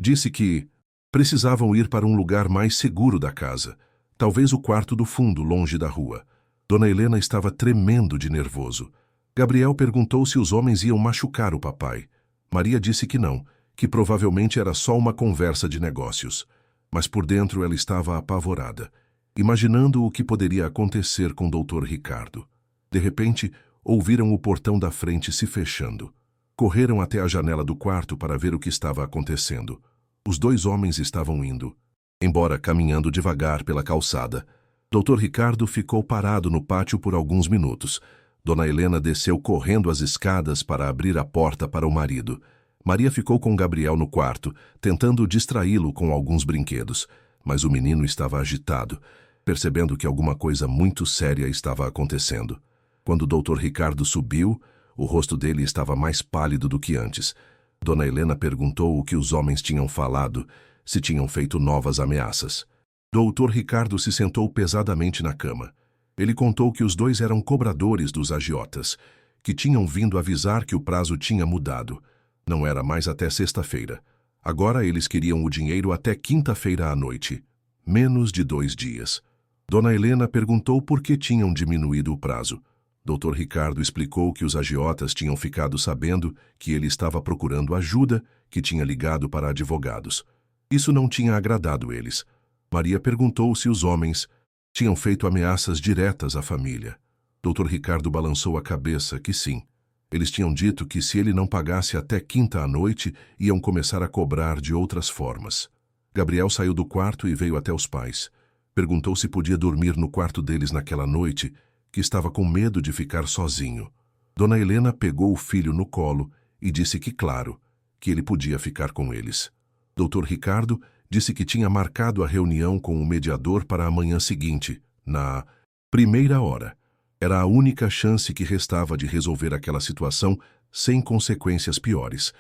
Disse que precisavam ir para um lugar mais seguro da casa, talvez o quarto do fundo, longe da rua. Dona Helena estava tremendo de nervoso. Gabriel perguntou se os homens iam machucar o papai. Maria disse que não, que provavelmente era só uma conversa de negócios. Mas por dentro ela estava apavorada, imaginando o que poderia acontecer com Dr. Ricardo. De repente, ouviram o portão da frente se fechando. Correram até a janela do quarto para ver o que estava acontecendo. Os dois homens estavam indo, embora caminhando devagar pela calçada. Dr. Ricardo ficou parado no pátio por alguns minutos. Dona Helena desceu correndo as escadas para abrir a porta para o marido. Maria ficou com Gabriel no quarto, tentando distraí-lo com alguns brinquedos, mas o menino estava agitado, percebendo que alguma coisa muito séria estava acontecendo. Quando o Dr. Ricardo subiu, o rosto dele estava mais pálido do que antes. Dona Helena perguntou o que os homens tinham falado, se tinham feito novas ameaças. Dr. Ricardo se sentou pesadamente na cama. Ele contou que os dois eram cobradores dos agiotas, que tinham vindo avisar que o prazo tinha mudado. Não era mais até sexta-feira. Agora eles queriam o dinheiro até quinta-feira à noite. Menos de 2 dias. Dona Helena perguntou por que tinham diminuído o prazo. Dr. Ricardo explicou que os agiotas tinham ficado sabendo que ele estava procurando ajuda, que tinha ligado para advogados. Isso não tinha agradado eles. Maria perguntou se os homens tinham feito ameaças diretas à família. Dr. Ricardo balançou a cabeça que sim. Eles tinham dito que se ele não pagasse até quinta à noite, iam começar a cobrar de outras formas. Gabriel saiu do quarto e veio até os pais. Perguntou se podia dormir no quarto deles naquela noite, que estava com medo de ficar sozinho. Dona Helena pegou o filho no colo e disse que, claro, que ele podia ficar com eles. Dr. Ricardo disse que tinha marcado a reunião com o mediador para a manhã seguinte, na primeira hora. Era a única chance que restava de resolver aquela situação sem consequências piores.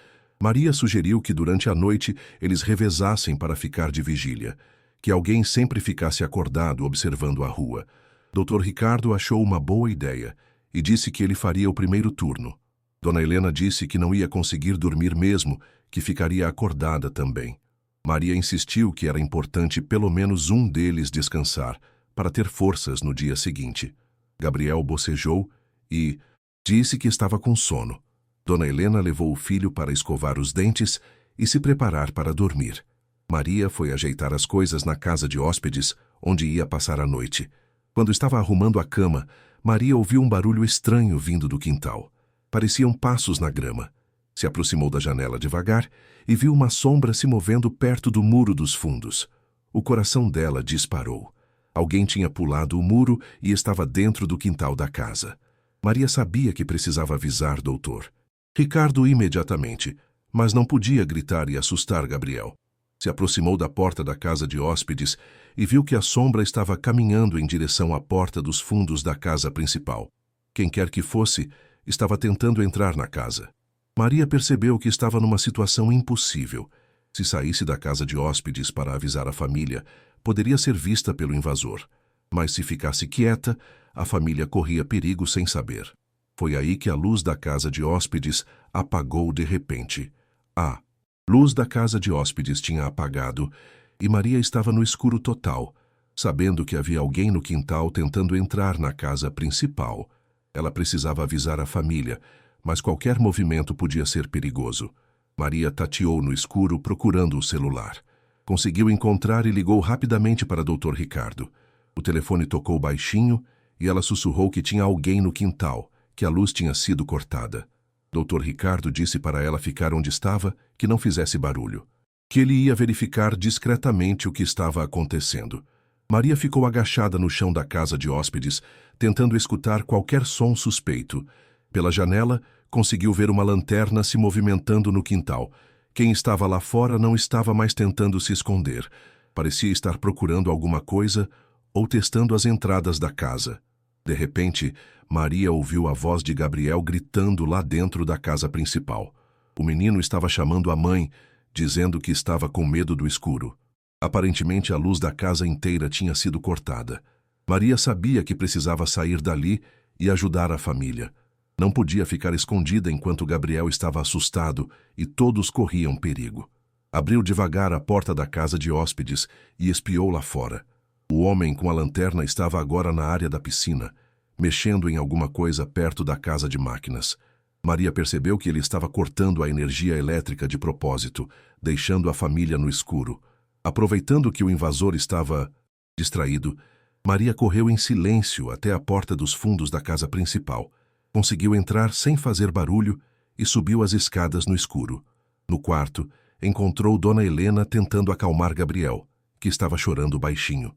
Maria sugeriu que durante a noite eles revezassem para ficar de vigília, que alguém sempre ficasse acordado observando a rua. Dr. Ricardo achou uma boa ideia e disse que ele faria o primeiro turno. Dona Helena disse que não ia conseguir dormir mesmo, que ficaria acordada também. Maria insistiu que era importante pelo menos um deles descansar, para ter forças no dia seguinte. Gabriel bocejou e disse que estava com sono. Dona Helena levou o filho para escovar os dentes e se preparar para dormir. Maria foi ajeitar as coisas na casa de hóspedes, onde ia passar a noite. Quando estava arrumando a cama, Maria ouviu um barulho estranho vindo do quintal. Pareciam passos na grama. Se aproximou da janela devagar e viu uma sombra se movendo perto do muro dos fundos. O coração dela disparou. Alguém tinha pulado o muro e estava dentro do quintal da casa. Maria sabia que precisava avisar doutor Ricardo imediatamente, mas não podia gritar e assustar Gabriel. Se aproximou da porta da casa de hóspedes e viu que a sombra estava caminhando em direção à porta dos fundos da casa principal. Quem quer que fosse, estava tentando entrar na casa. Maria percebeu que estava numa situação impossível. Se saísse da casa de hóspedes para avisar a família, poderia ser vista pelo invasor. Mas se ficasse quieta, a família corria perigo sem saber. Foi aí que a luz da casa de hóspedes apagou de repente. A luz da casa de hóspedes tinha apagado e Maria estava no escuro total, sabendo que havia alguém no quintal tentando entrar na casa principal. Ela precisava avisar a família, mas qualquer movimento podia ser perigoso. Maria tateou no escuro procurando o celular. Conseguiu encontrar e ligou rapidamente para Dr. Ricardo. O telefone tocou baixinho e ela sussurrou que tinha alguém no quintal, que a luz tinha sido cortada. Dr. Ricardo disse para ela ficar onde estava, que não fizesse barulho, que ele ia verificar discretamente o que estava acontecendo. Maria ficou agachada no chão da casa de hóspedes, tentando escutar qualquer som suspeito. Pela janela, conseguiu ver uma lanterna se movimentando no quintal. Quem estava lá fora não estava mais tentando se esconder. Parecia estar procurando alguma coisa ou testando as entradas da casa. De repente, Maria ouviu a voz de Gabriel gritando lá dentro da casa principal. O menino estava chamando a mãe, dizendo que estava com medo do escuro. Aparentemente, a luz da casa inteira tinha sido cortada. Maria sabia que precisava sair dali e ajudar a família. Não podia ficar escondida enquanto Gabriel estava assustado e todos corriam perigo. Abriu devagar a porta da casa de hóspedes e espiou lá fora. O homem com a lanterna estava agora na área da piscina, mexendo em alguma coisa perto da casa de máquinas. Maria percebeu que ele estava cortando a energia elétrica de propósito, deixando a família no escuro. Aproveitando que o invasor estava distraído, Maria correu em silêncio até a porta dos fundos da casa principal. Conseguiu entrar sem fazer barulho e subiu as escadas no escuro. No quarto, encontrou Dona Helena tentando acalmar Gabriel, que estava chorando baixinho.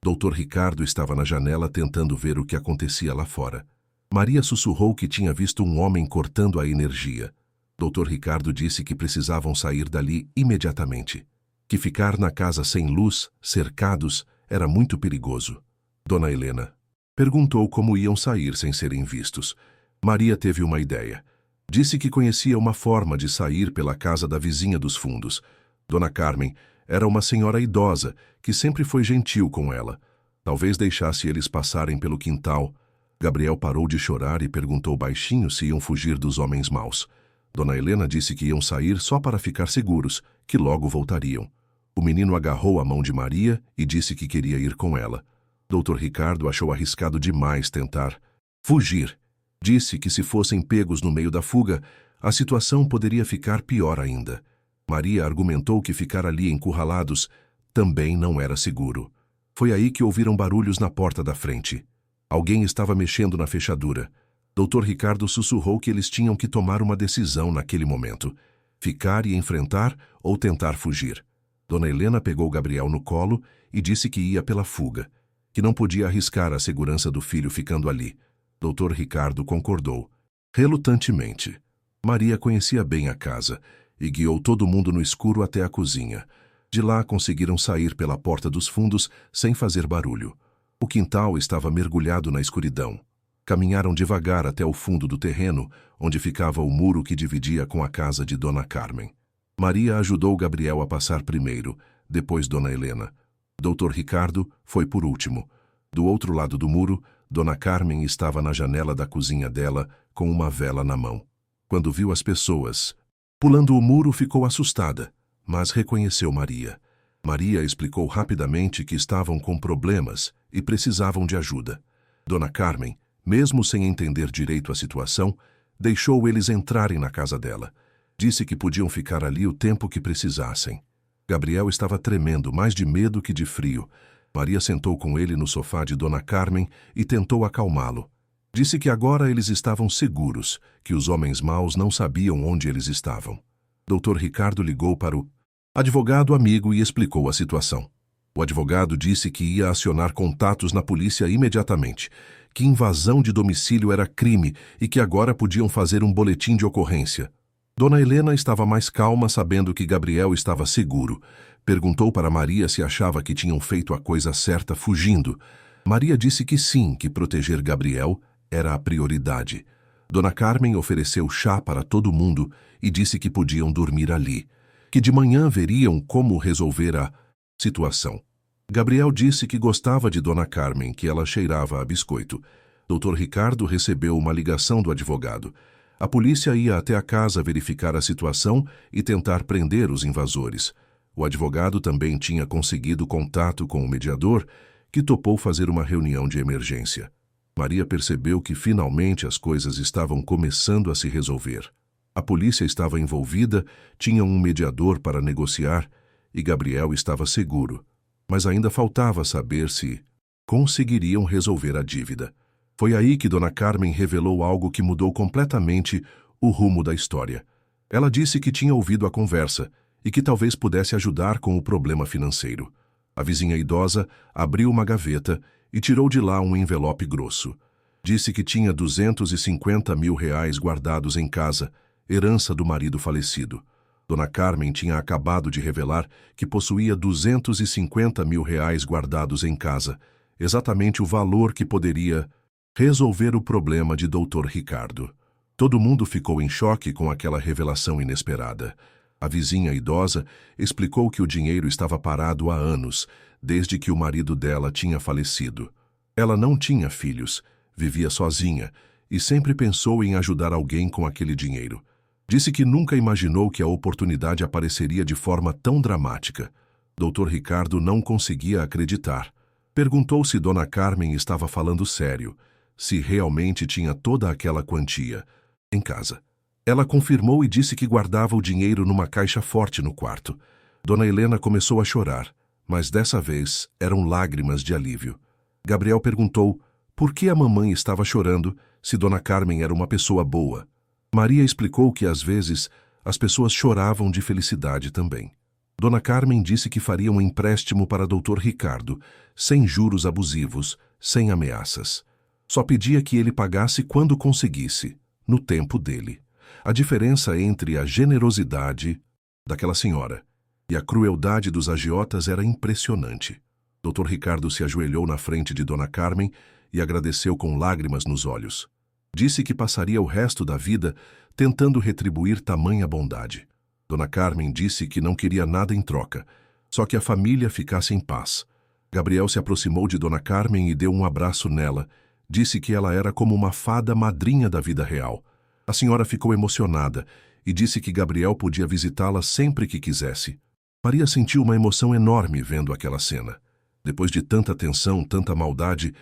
Dr. Ricardo estava na janela tentando ver o que acontecia lá fora. Maria sussurrou que tinha visto um homem cortando a energia. Dr. Ricardo disse que precisavam sair dali imediatamente, que ficar na casa sem luz, cercados, era muito perigoso. Dona Helena perguntou como iam sair sem serem vistos. Maria teve uma ideia. Disse que conhecia uma forma de sair pela casa da vizinha dos fundos. Dona Carmen era uma senhora idosa que sempre foi gentil com ela. Talvez deixasse eles passarem pelo quintal. Gabriel parou de chorar e perguntou baixinho se iam fugir dos homens maus. Dona Helena disse que iam sair só para ficar seguros, que logo voltariam. O menino agarrou a mão de Maria e disse que queria ir com ela. Dr. Ricardo achou arriscado demais tentar fugir. Disse que se fossem pegos no meio da fuga, a situação poderia ficar pior ainda. Maria argumentou que ficar ali encurralados também não era seguro. Foi aí que ouviram barulhos na porta da frente. Alguém estava mexendo na fechadura. Dr. Ricardo sussurrou que eles tinham que tomar uma decisão naquele momento: ficar e enfrentar ou tentar fugir. Dona Helena pegou Gabriel no colo e disse que ia pela fuga, que não podia arriscar a segurança do filho ficando ali. Dr. Ricardo concordou, relutantemente. Maria conhecia bem a casa e guiou todo mundo no escuro até a cozinha. De lá conseguiram sair pela porta dos fundos sem fazer barulho. O quintal estava mergulhado na escuridão. Caminharam devagar até o fundo do terreno, onde ficava o muro que dividia com a casa de Dona Carmen. Maria ajudou Gabriel a passar primeiro, depois Dona Helena. Dr. Ricardo foi por último. Do outro lado do muro, Dona Carmen estava na janela da cozinha dela, com uma vela na mão. Quando viu as pessoas pulando o muro, ficou assustada, mas reconheceu Maria. Maria explicou rapidamente que estavam com problemas e precisavam de ajuda. Dona Carmen, mesmo sem entender direito a situação, deixou eles entrarem na casa dela. Disse que podiam ficar ali o tempo que precisassem. Gabriel estava tremendo, mais de medo que de frio. Maria sentou com ele no sofá de Dona Carmen e tentou acalmá-lo. Disse que agora eles estavam seguros, que os homens maus não sabiam onde eles estavam. Dr. Ricardo ligou para o advogado amigo e explicou a situação. O advogado disse que ia acionar contatos na polícia imediatamente, que invasão de domicílio era crime e que agora podiam fazer um boletim de ocorrência. Dona Helena estava mais calma, sabendo que Gabriel estava seguro. Perguntou para Maria se achava que tinham feito a coisa certa fugindo. Maria disse que sim, que proteger Gabriel era a prioridade. Dona Carmen ofereceu chá para todo mundo e disse que podiam dormir ali, que de manhã veriam como resolver a situação. Gabriel disse que gostava de Dona Carmen, que ela cheirava a biscoito. Dr. Ricardo recebeu uma ligação do advogado. A polícia ia até a casa verificar a situação e tentar prender os invasores. O advogado também tinha conseguido contato com o mediador, que topou fazer uma reunião de emergência. Maria percebeu que finalmente as coisas estavam começando a se resolver. A polícia estava envolvida, tinha um mediador para negociar e Gabriel estava seguro. Mas ainda faltava saber se conseguiriam resolver a dívida. Foi aí que Dona Carmen revelou algo que mudou completamente o rumo da história. Ela disse que tinha ouvido a conversa e que talvez pudesse ajudar com o problema financeiro. A vizinha idosa abriu uma gaveta e tirou de lá um envelope grosso. Disse que tinha 250 mil reais guardados em casa, herança do marido falecido. Dona Carmen tinha acabado de revelar que possuía 250 mil reais guardados em casa, exatamente o valor que poderia resolver o problema de Dr. Ricardo. Todo mundo ficou em choque com aquela revelação inesperada. A vizinha idosa explicou que o dinheiro estava parado há anos, desde que o marido dela tinha falecido. Ela não tinha filhos, vivia sozinha e sempre pensou em ajudar alguém com aquele dinheiro. Disse que nunca imaginou que a oportunidade apareceria de forma tão dramática. Dr. Ricardo não conseguia acreditar. Perguntou se Dona Carmen estava falando sério, se realmente tinha toda aquela quantia em casa. Ela confirmou e disse que guardava o dinheiro numa caixa forte no quarto. Dona Helena começou a chorar, mas dessa vez eram lágrimas de alívio. Gabriel perguntou por que a mamãe estava chorando se Dona Carmen era uma pessoa boa. Maria explicou que às vezes as pessoas choravam de felicidade também. Dona Carmen disse que faria um empréstimo para Dr. Ricardo, sem juros abusivos, sem ameaças. Só pedia que ele pagasse quando conseguisse, no tempo dele. A diferença entre a generosidade daquela senhora e a crueldade dos agiotas era impressionante. Dr. Ricardo se ajoelhou na frente de Dona Carmen e agradeceu com lágrimas nos olhos. Disse que passaria o resto da vida tentando retribuir tamanha bondade. Dona Carmen disse que não queria nada em troca, só que a família ficasse em paz. Gabriel se aproximou de Dona Carmen e deu um abraço nela. Disse que ela era como uma fada madrinha da vida real. A senhora ficou emocionada e disse que Gabriel podia visitá-la sempre que quisesse. Maria sentiu uma emoção enorme vendo aquela cena. Depois de tanta tensão, tanta maldade,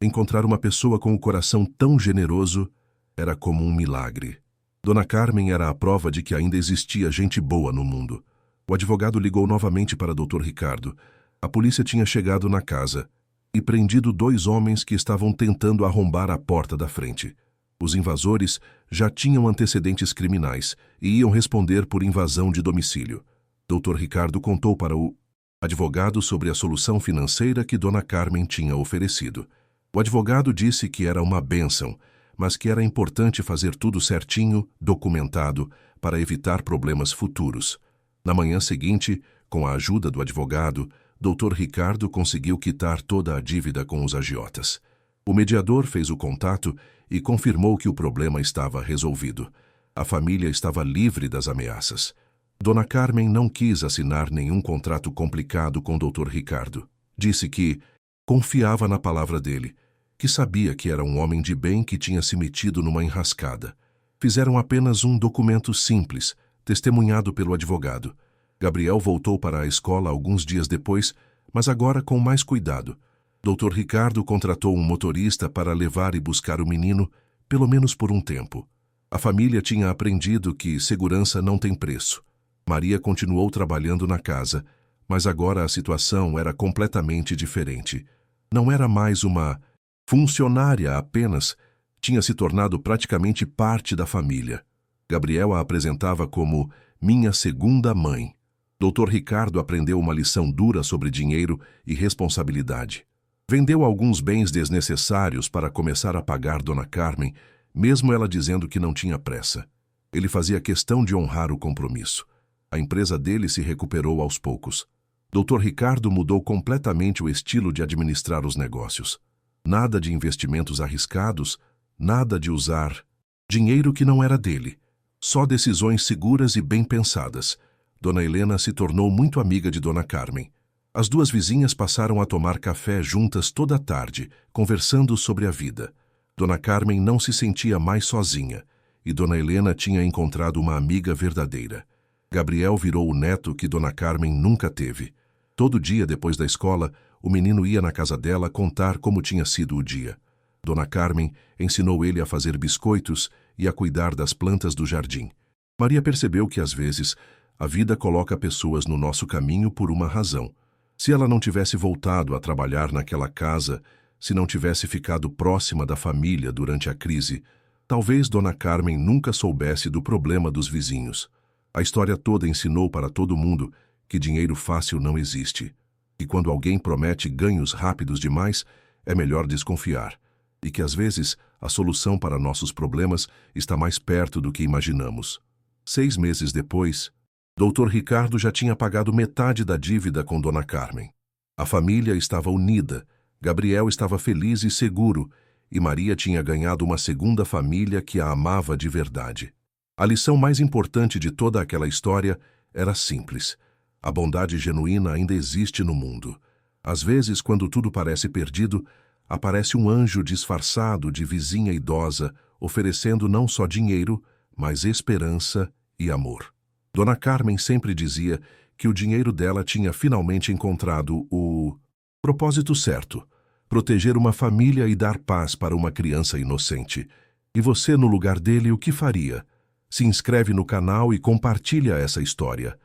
encontrar uma pessoa com o coração tão generoso era como um milagre. Dona Carmen era a prova de que ainda existia gente boa no mundo. O advogado ligou novamente para Dr. Ricardo. A polícia tinha chegado na casa e prendido 2 homens que estavam tentando arrombar a porta da frente. Os invasores já tinham antecedentes criminais e iam responder por invasão de domicílio. Dr. Ricardo contou para o advogado sobre a solução financeira que Dona Carmen tinha oferecido. O advogado disse que era uma bênção, mas que era importante fazer tudo certinho, documentado, para evitar problemas futuros. Na manhã seguinte, com a ajuda do advogado, Dr. Ricardo conseguiu quitar toda a dívida com os agiotas. O mediador fez o contato e confirmou que o problema estava resolvido. A família estava livre das ameaças. Dona Carmen não quis assinar nenhum contrato complicado com Dr. Ricardo. Disse que confiava na palavra dele, que sabia que era um homem de bem que tinha se metido numa enrascada. Fizeram apenas um documento simples, testemunhado pelo advogado. Gabriel voltou para a escola alguns dias depois, mas agora com mais cuidado. Dr. Ricardo contratou um motorista para levar e buscar o menino, pelo menos por um tempo. A família tinha aprendido que segurança não tem preço. Maria continuou trabalhando na casa, mas agora a situação era completamente diferente. Não era mais uma funcionária apenas, tinha se tornado praticamente parte da família. Gabriel a apresentava como minha segunda mãe. Dr. Ricardo aprendeu uma lição dura sobre dinheiro e responsabilidade. Vendeu alguns bens desnecessários para começar a pagar Dona Carmen, mesmo ela dizendo que não tinha pressa. Ele fazia questão de honrar o compromisso. A empresa dele se recuperou aos poucos. Dr. Ricardo mudou completamente o estilo de administrar os negócios. Nada de investimentos arriscados, nada de usar dinheiro que não era dele. Só decisões seguras e bem pensadas. Dona Helena se tornou muito amiga de Dona Carmen. As 2 vizinhas passaram a tomar café juntas toda a tarde, conversando sobre a vida. Dona Carmen não se sentia mais sozinha, e Dona Helena tinha encontrado uma amiga verdadeira. Gabriel virou o neto que Dona Carmen nunca teve. Todo dia depois da escola, o menino ia na casa dela contar como tinha sido o dia. Dona Carmen ensinou ele a fazer biscoitos e a cuidar das plantas do jardim. Maria percebeu que às vezes a vida coloca pessoas no nosso caminho por uma razão. Se ela não tivesse voltado a trabalhar naquela casa, se não tivesse ficado próxima da família durante a crise, talvez Dona Carmen nunca soubesse do problema dos vizinhos. A história toda ensinou para todo mundo que dinheiro fácil não existe. que quando alguém promete ganhos rápidos demais, é melhor desconfiar, e que às vezes a solução para nossos problemas está mais perto do que imaginamos. 6 meses depois, Dr. Ricardo já tinha pagado metade da dívida com Dona Carmen. A família estava unida, Gabriel estava feliz e seguro, e Maria tinha ganhado uma segunda família que a amava de verdade. A lição mais importante de toda aquela história era simples. A bondade genuína ainda existe no mundo. Às vezes, quando tudo parece perdido, aparece um anjo disfarçado de vizinha idosa, oferecendo não só dinheiro, mas esperança e amor. Dona Carmen sempre dizia que o dinheiro dela tinha finalmente encontrado o propósito certo: proteger uma família e dar paz para uma criança inocente. E você, no lugar dele, o que faria? Se inscreve no canal e compartilha essa história.